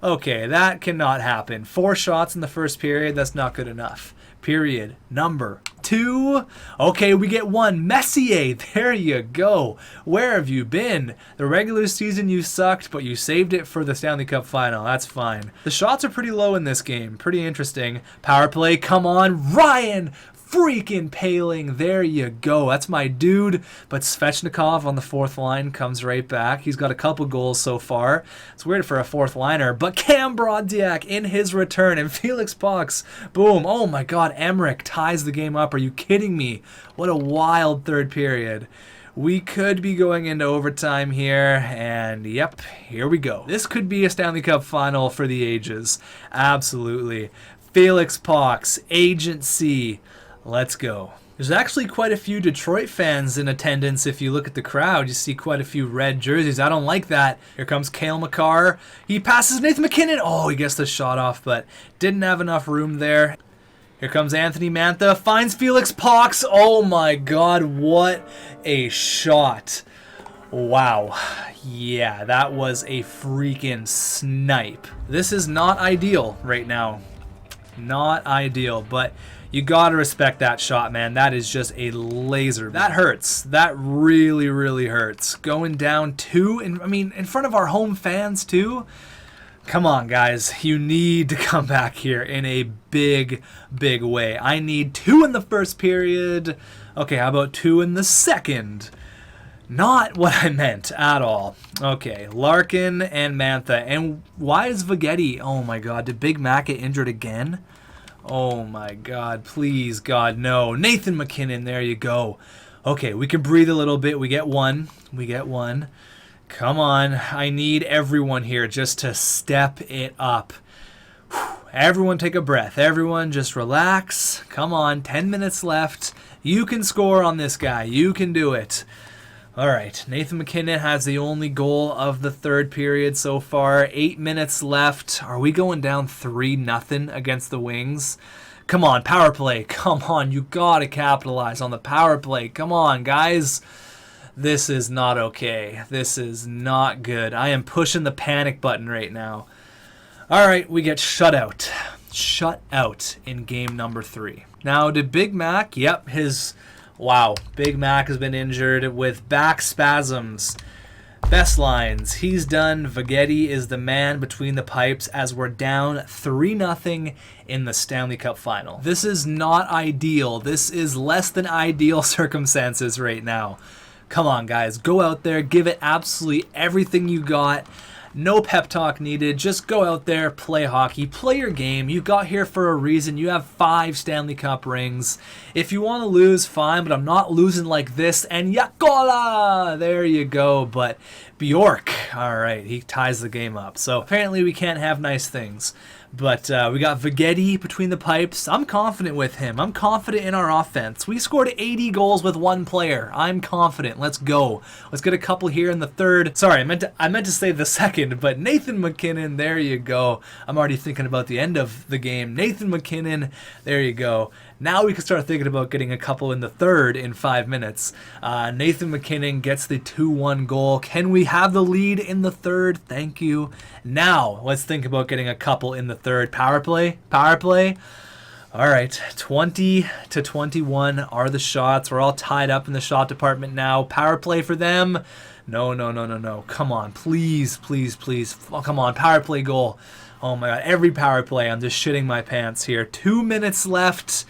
Speaker 1: Okay, that cannot happen. 4 shots in the first period. That's not good enough. Period. Number 2. Okay, we get 1. Messier. There you go. Where have you been? The regular season you sucked, but you saved it for the Stanley Cup final. That's fine. The shots are pretty low in this game. Pretty interesting. Power play. Come on. Ryan freaking Paling. There you go. That's my dude. But Svechnikov on the 4th line comes right back. He's got a couple goals so far. It's weird for a 4th liner. But Cam Brodziak in his return. And Felix Pox. Boom. Oh my god. Emmerich ties the game up. Are you kidding me? What a wild 3rd period. We could be going into overtime here, and yep, here we go. This could be a Stanley Cup final for the ages. Absolutely. Felix Pox, Agent C. Let's go. There's actually quite a few Detroit fans in attendance. If you look at the crowd, you see quite a few red jerseys. I don't like that. Here comes Cale Makar. He passes Nathan MacKinnon. Oh, he gets the shot off, but didn't have enough room there. Here comes Anthony Mantha. Finds Felix Pox. Oh my god, what a shot. Wow. Yeah, that was a freaking snipe. This is not ideal right now. Not ideal, but you gotta respect that shot, man. That is just a laser. That hurts. That really, really hurts. Going down 2, in front of our home fans too. Come on, guys. You need to come back here in a big, big way. I need 2 in the first period. Okay, how about 2 in the second? Not what I meant at all. Okay, Larkin and Mantha. And why is Vagetti? Oh my god, did Big Mac get injured again? Oh my god, please, God, no. Nathan MacKinnon, there you go. Okay, we can breathe a little bit. We get 1. We get 1. Come on, I need everyone here just to step it up. Whew. Everyone take a breath. Everyone just relax. Come on, 10 minutes left. You can score on this guy. You can do it. All right, Nathan MacKinnon has the only goal of the 3rd period so far. 8 minutes left. Are we going down 3-0 against the Wings? Come on, power play. Come on, you gotta capitalize on the power play. Come on, guys. This is not okay. This is not good. I am pushing the panic button right now. All right, we get shut out. Shut out in game number 3. Now, did Big Mac? Yep, wow, Big Mac has been injured with back spasms. Best lines. He's done. Vagetti is the man between the pipes as we're down 3-0 in the Stanley Cup final. This is not ideal. This is less than ideal circumstances right now. Come on, guys. Go out there. Give it absolutely everything you got. No pep talk needed. Just go out there, play hockey, play your game. You got here for a reason. You have 5 Stanley Cup rings. If you want to lose, fine, but I'm not losing like this. And Yakola! There you go. But Bjork, all right, he ties the game up. So apparently we can't have nice things. But we got Vegeti between the pipes. I'm confident with him. I'm confident in our offense. We scored 80 goals with one player. I'm confident. Let's go. Let's get a couple here in the third. Sorry, I meant to say the second, but Nathan MacKinnon, there you go. I'm already thinking about the end of the game. Nathan MacKinnon, there you go. Now we can start thinking about getting a couple in the third in 5 minutes. Nathan MacKinnon gets the 2-1 goal. Can we have the lead in the third? Thank you. Now, let's think about getting a couple in the third. Power play? Power play? All right, 20-21 are the shots. We're all tied up in the shot department now. Power play for them? No. Come on, please. Oh, come on, power play goal. Oh my God, every power play. I'm just shitting my pants here. 2 minutes left.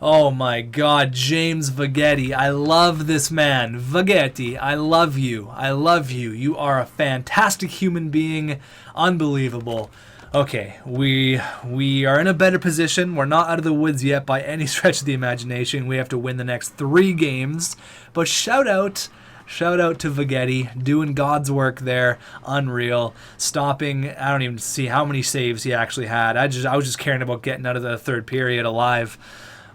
Speaker 1: Oh my God, James Vegeti. I love this man. Vegeti, I love you. I love you. You are a fantastic human being. Unbelievable. Okay, we are in a better position. We're not out of the woods yet by any stretch of the imagination. We have to win the next 3 games. But shout out to Vegeti, doing God's work there. Unreal. Stopping, I don't even see how many saves he actually had. I was just caring about getting out of the third period alive.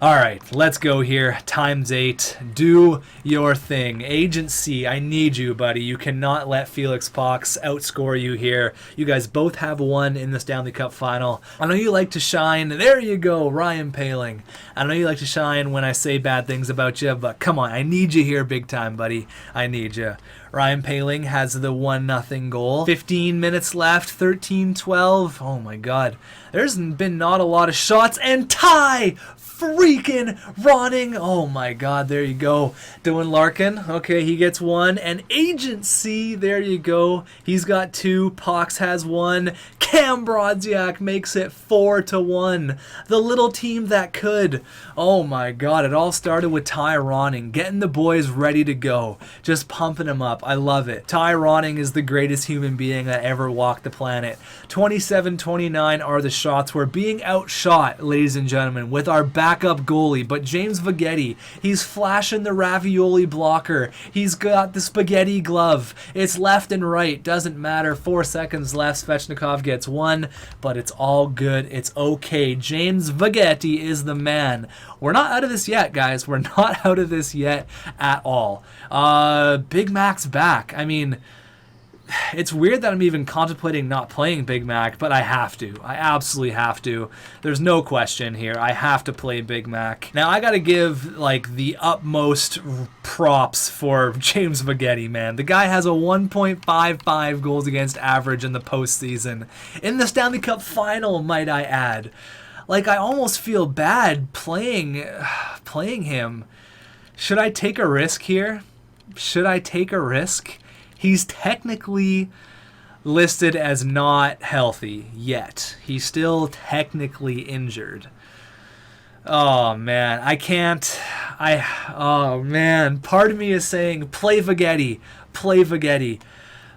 Speaker 1: All right, let's go here. ×8. Do your thing. Agent C, I need you, buddy. You cannot let Felix Pox outscore you here. You guys both have won in the Stanley Cup final. I know you like to shine. There you go, Ryan Poehling. I know you like to shine when I say bad things about you, but come on, I need you here big time, buddy. I need you. Ryan Poehling has the 1-0 goal. 15 minutes left, 13-12. Oh my God. There's been not a lot of shots, and tie! Freaking running. Oh my God, there you go. Dylan Larkin, okay, he gets 1. And Agent C, there you go. He's got 2. Pox has 1. Cam Brodziak makes it 4-1. The little team that could. Oh my God, it all started with Ty Ronning, getting the boys ready to go. Just pumping them up. I love it. Ty Ronning is the greatest human being that ever walked the planet. 27-29 are the shots. We're being outshot, ladies and gentlemen, with our backup goalie, but James Vegeti, he's flashing the ravioli blocker. He's got the spaghetti glove. It's left and right. Doesn't matter. 4 seconds left. Svechnikov gets 1, but it's all good. It's okay. James Vegeti is the man. We're not out of this yet, guys. We're not out of this yet at all. Big Mac's back. I mean, it's weird that I'm even contemplating not playing Big Mac, but I have to. I absolutely have to. There's no question here. I have to play Big Mac. Now, I got to give, like, the utmost props for James Vegeti, man. The guy has a 1.55 goals against average in the postseason. In the Stanley Cup final, might I add. Like, I almost feel bad playing him. Should I take a risk here? Should I take a risk? He's technically listed as not healthy yet. He's still technically injured. Oh, man. I can't. Oh, man. Part of me is saying, play Vegeti. Play Vegeti.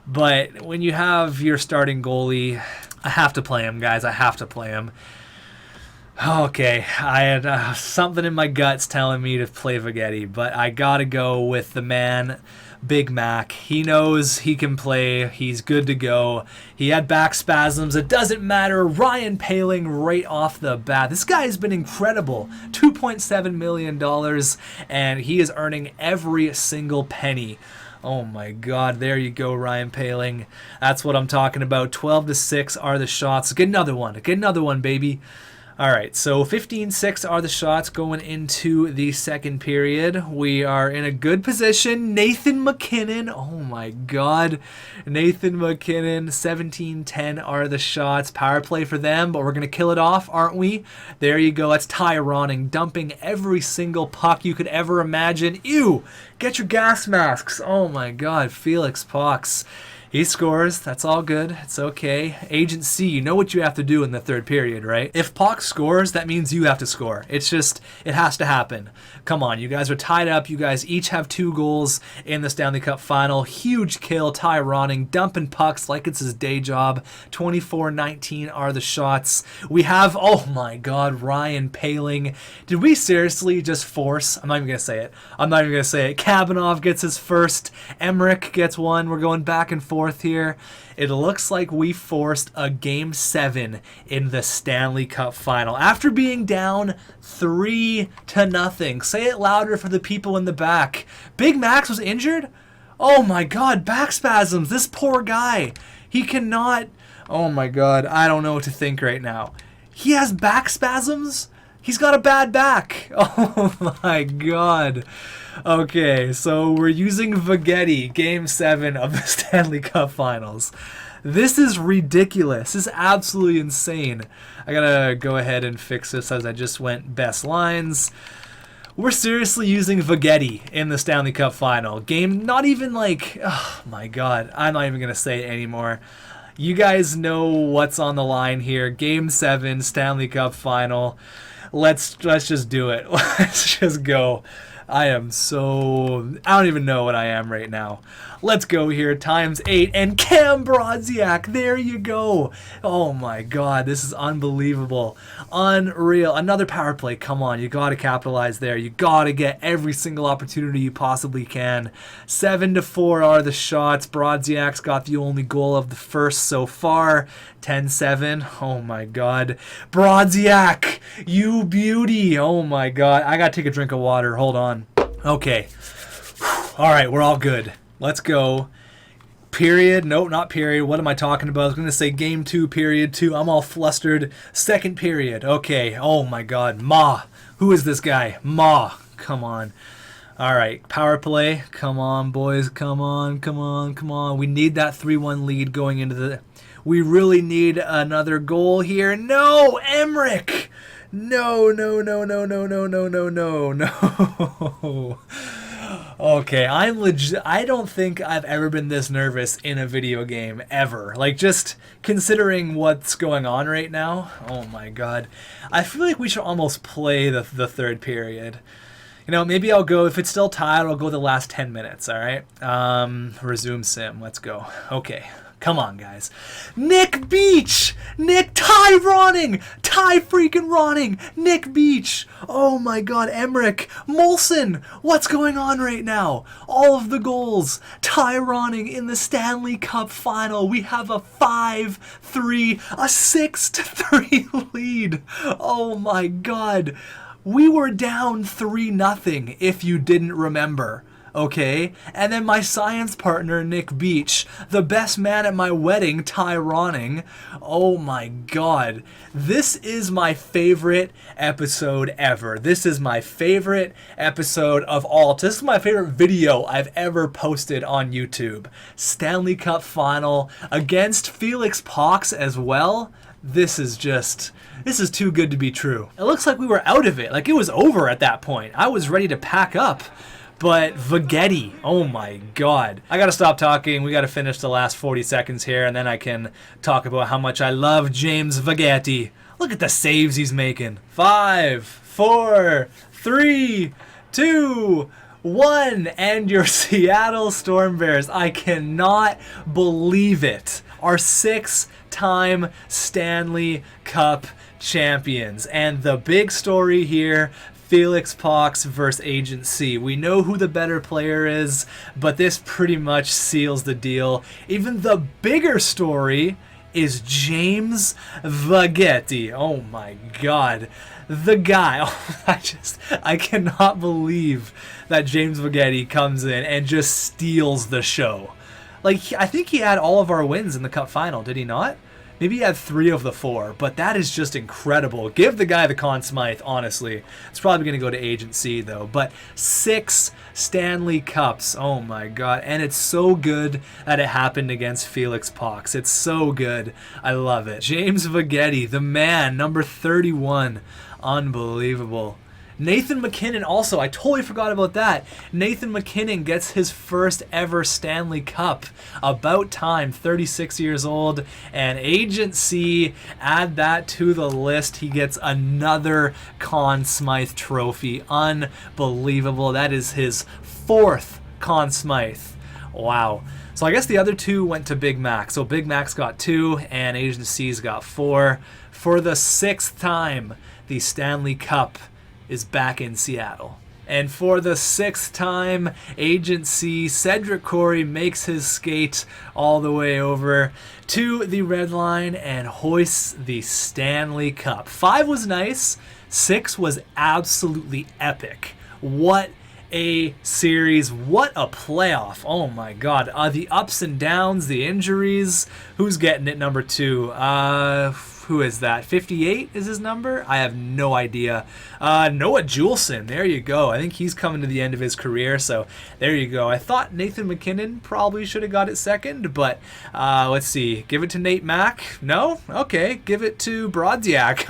Speaker 1: But when you have your starting goalie, I have to play him, guys. I have to play him. Okay, I had something in my guts telling me to play Vegeti, but I gotta go with the man, Big Mac. He knows he can play. He's good to go. He had back spasms. It doesn't matter. Ryan Poehling right off the bat. This guy has been incredible. $2.7 million, and he is earning every single penny. Oh my God, there you go, Ryan Poehling. That's what I'm talking about. 12-6 are the shots. Get another one. Get another one, baby. All right, so 15-6 are the shots going into the second period. We are in a good position. Nathan MacKinnon, oh my God. Nathan MacKinnon, 17-10 are the shots. Power play for them, but we're going to kill it off, aren't we? There you go. That's Ty Ronning, dumping every single puck you could ever imagine. Ew, get your gas masks. Oh my God, Felix Pox. He scores. That's all good. It's okay. Agent C, you know what you have to do in the third period, right? If Pox scores, that means you have to score. It's just, it has to happen. Come on, you guys are tied up. You guys each have 2 goals in the Stanley Cup final. Huge kill. Ty Ronning dumping pucks like it's his day job. 24-19 are the shots. We have, oh my God, Ryan Poehling. Did we seriously just force? I'm not even going to say it. Kabanov gets his first. Emmerich gets 1. We're going back and forth. 4th here. It looks like we forced a Game 7 in the Stanley Cup final. After being down 3-0. Say it louder for the people in the back. Big Max was injured? Oh my god, back spasms. This poor guy. He cannot... Oh my god, I don't know what to think right now. He has back spasms? He's got a bad back. Oh my god. Okay, so we're using Vagetti, Game 7 of the Stanley Cup Finals. This is ridiculous. This is absolutely insane. I gotta go ahead and fix this as I just went best lines. We're seriously using Vagetti in the Stanley Cup Final. Game, not even like, oh my god, I'm not even gonna say it anymore. You guys know what's on the line here. Game 7, Stanley Cup Final. Let's just do it. Let's just go. I don't even know what I am right now. Let's go here, ×8, and Cam Brodziak, there you go. Oh my god, this is unbelievable. Unreal. Another power play, come on, you gotta capitalize there. You gotta get every single opportunity you possibly can. 7-4 are the shots. Brodziak's got the only goal of the first so far. 10-7, oh my god. Brodziak, you beauty. Oh my god, I gotta take a drink of water, hold on. Okay, alright, we're all good. Let's go. Period. Nope, not period. What am I talking about? I was going to say Game 2, period 2. I'm all flustered. Second period. Okay. Oh, my God. Ma. Who is this guy? Ma. Come on. All right. Power play. Come on, boys. Come on. Come on. Come on. We need that 3-1 lead going into the... We really need another goal here. No, Emmerich. No, no, no, no, no, no, no, no, no, no. Okay, I'm legit. I don't think I've ever been this nervous in a video game ever. Like, just considering what's going on right now. Oh my god. I feel like we should almost play the third period. You know, maybe I'll go, if it's still tied, I'll go the last 10 minutes, alright? Resume sim. Let's go. Okay. Come on, guys. Nick Beach! Ty freaking Ronning! Nick Beach! Oh my god, Emmerich! Molson! What's going on right now? All of the goals! Ty Ronning in the Stanley Cup Final. We have a 5-3, a 6-3 lead. Oh my god. We were down 3-0 if you didn't remember. Okay, and then my science partner, Nick Beach, the best man at my wedding, Ty Ronning. Oh my god. This is my favorite episode ever. This is my favorite episode of all. This is my favorite video I've ever posted on YouTube. Stanley Cup Final against Felix Pox as well. This is too good to be true. It looks like we were out of it. Like, it was over at that point. I was ready to pack up. But Vagetti, oh my god. I gotta stop talking. We gotta finish the last 40 seconds here, and then I can talk about how much I love James Vagetti. Look at the saves he's making. 5, 4, 3, 2, 1, and your Seattle Storm Bears. I cannot believe it. Our 6-time Stanley Cup champions. And the big story here, Felix Pox versus Agent C. We know who the better player is, but this pretty much seals the deal. Even the bigger story is James Vagetti. Oh my god. The guy. I cannot believe that James Vagetti comes in and just steals the show. Like, I think he had all of our wins in the Cup Final, did he not? Maybe he had 3 of the 4, but that is just incredible. Give the guy the Conn Smythe, honestly. It's probably going to go to Agent C, though. But 6 Stanley Cups. Oh, my God. And it's so good that it happened against Felix Pox. It's so good. I love it. James Vagetti, the man, number 31. Unbelievable. Nathan MacKinnon also, I totally forgot about that. Nathan MacKinnon gets his first ever Stanley Cup. About time, 36 years old. And Agent C, add that to the list. He gets another Conn Smythe trophy. Unbelievable. That is his 4th Conn Smythe. Wow. So I guess the other 2 went to Big Mac. So Big Mac's got 2 and Agent C's got 4. For the 6th time, the Stanley Cup is back in Seattle. And for the 6th time, Agent C, Cedric Corry makes his skate all the way over to the red line and hoists the Stanley Cup. 5 was nice. 6 was absolutely epic. What a series. What a playoff. Oh my god. The ups and downs, the injuries. Who's getting it, number 2? Who is that? 58 is his number? I have no idea. Noah Juleson. There you go. I think he's coming to the end of his career, so there you go. I thought Nathan MacKinnon probably should have got it second, but let's see. Give it to Nate Mack? No? Okay. Give it to Brodziak.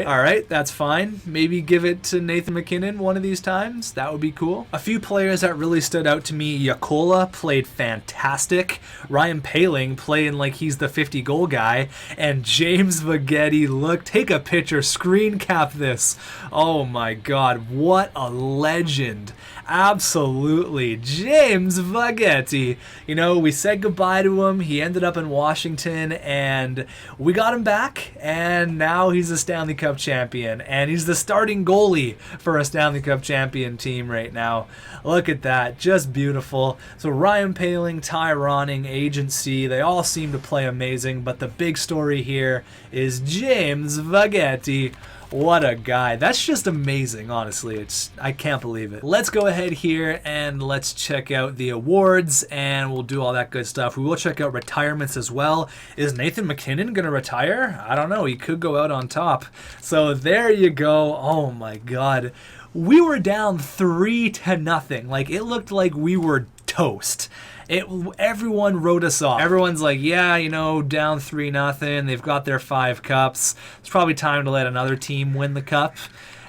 Speaker 1: All right. That's fine. Maybe give it to Nathan MacKinnon one of these times. That would be cool. A few players that really stood out to me. Yakola played fantastic. Ryan Poehling playing like he's the 50-goal guy. And James Mcdavid, take a picture, screen cap this. Oh my god, what a legend. Absolutely. James Mcdavid. You know, we said goodbye to him. He ended up in Washington, and we got him back, and now he's a Stanley Cup champion, and he's the starting goalie for a Stanley Cup champion team right now. Look at that. Just beautiful. So Ryan Poehling, Ty Ronning, Agent C, they all seem to play amazing, but the big story here is James Mcdavid. What a guy. That's just amazing, honestly. I can't believe it. Let's go ahead here and let's check out the awards, and we'll do all that good stuff. We will check out retirements as well. Is Nathan MacKinnon going to retire? I don't know. He could go out on top. So there you go. Oh my god. We were down 3-0. Like, it looked like we were toast. Everyone wrote us off. Everyone's like, yeah, you know, down 3-0. They've got their 5 cups. It's probably time to let another team win the cup.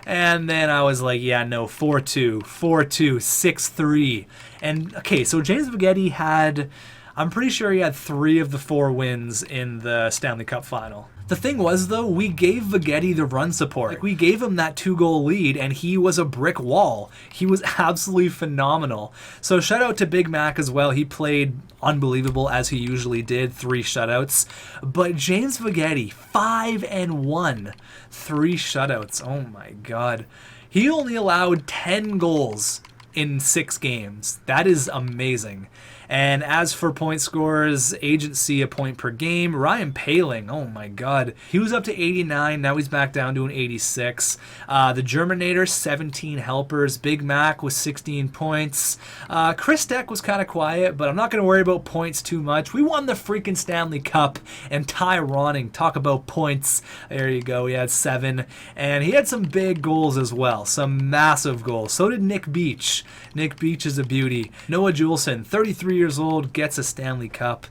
Speaker 1: And then I was like, yeah, no, 4-2, 4-2, 6-3. And, okay, so James Mcdavid had, I'm pretty sure he had 3 of the 4 wins in the Stanley Cup final. The thing was, though, we gave Mcdavid the run support. Like, we gave him that 2-goal lead, and he was a brick wall. He was absolutely phenomenal. So shout out to Big Mac as well. He played unbelievable, as he usually did, 3 shutouts. But James Mcdavid, 5-1, 3 shutouts. Oh my god. He only allowed 10 goals in 6 games. That is amazing. And as for point scorers, Agent C, a point per game. Ryan Poehling, oh my god. He was up to 89, now he's back down to an 86. The Germinator, 17 helpers. Big Mac with 16 points. Chris Deck was kind of quiet, but I'm not going to worry about points too much. We won the freaking Stanley Cup. And Ty Ronning, talk about points. There you go, he had 7. And he had some big goals as well, some massive goals. So did Nick Beach. Nick Beach is a beauty. Noah Juleson, 33 years old, gets a Stanley Cup.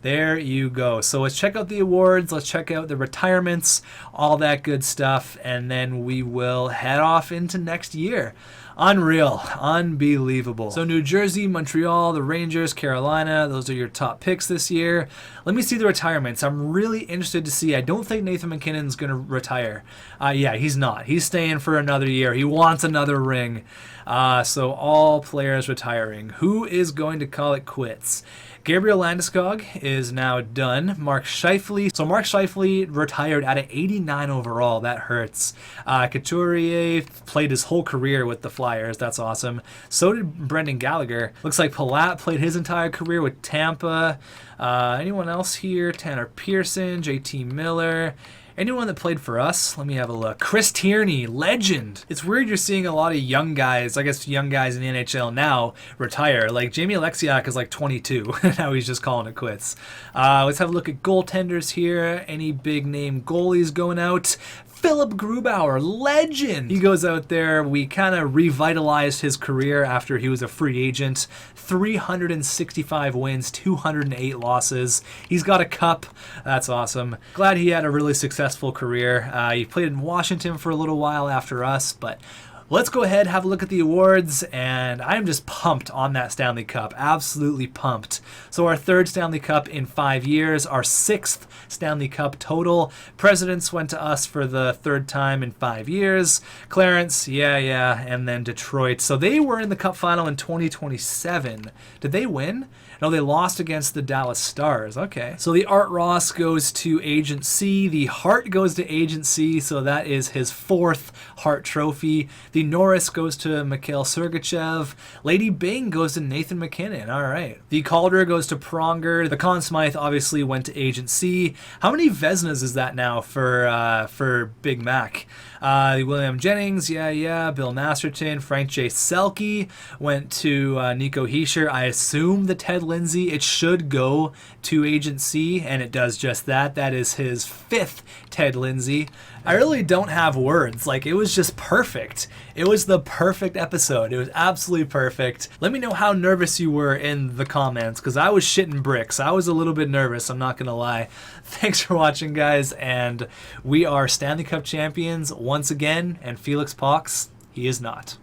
Speaker 1: There you go. So let's check out the awards, let's check out the retirements, all that good stuff, and then we will head off into next year. Unreal. Unbelievable. So New Jersey, Montreal, the Rangers, Carolina, those are your top picks this year. Let me see the retirements. I'm really interested to see. I don't think Nathan MacKinnon's going to retire. Yeah, he's not. He's staying for another year. He wants another ring. So all players retiring. Who is going to call it quits? Gabriel Landeskog is now done. Mark Scheifele. So Mark Scheifele retired at an 89 overall. That hurts. Couturier played his whole career with the Flyers. That's awesome. So did Brendan Gallagher. Looks like Palat played his entire career with Tampa. Anyone else here? Tanner Pearson, JT Miller. Anyone that played for us? Let me have a look. Chris Tierney, legend. It's weird you're seeing a lot of young guys, I guess young guys in the NHL now, retire. Like Jamie Alexiak is like 22. Now he's just calling it quits. Let's have a look at goaltenders here. Any big name goalies going out? Philip Grubauer, legend. He goes out there. We kind of revitalized his career after he was a free agent. 365 wins, 208 losses. He's got a cup. That's awesome. Glad he had a really successful career. He played in Washington for a little while after us, but let's go ahead, have a look at the awards, and I'm just pumped on that Stanley Cup. Absolutely pumped. So our 3rd Stanley Cup in 5 years, our 6th Stanley Cup total. Presidents went to us for the 3rd time in 5 years. Clarence, yeah, and then Detroit. So they were in the Cup final in 2027. Did they win? No, they lost against the Dallas Stars. Okay. So the Art Ross goes to Agent C. The Hart goes to Agent C. So that is his 4th Hart trophy. The Norris goes to Mikhail Sergachev. Lady Bing goes to Nathan McKinnon. All right. The Calder goes to Pronger. The Conn Smythe obviously went to Agent C. How many Vezinas is that now for Big Mac? William Jennings, yeah. Bill Masterton. Frank J. Selke went to Nico Hischier. I assume the Ted Lindsay, it should go to Agent C, and it does just that. That is his 5th Ted Lindsay. I really don't have words. Like, it was just perfect. It was the perfect episode. It was absolutely perfect. Let me know how nervous you were in the comments, because I was shitting bricks. I was a little bit nervous, I'm not going to lie. Thanks for watching, guys, and we are Stanley Cup champions once again, and Felix Pox, he is not.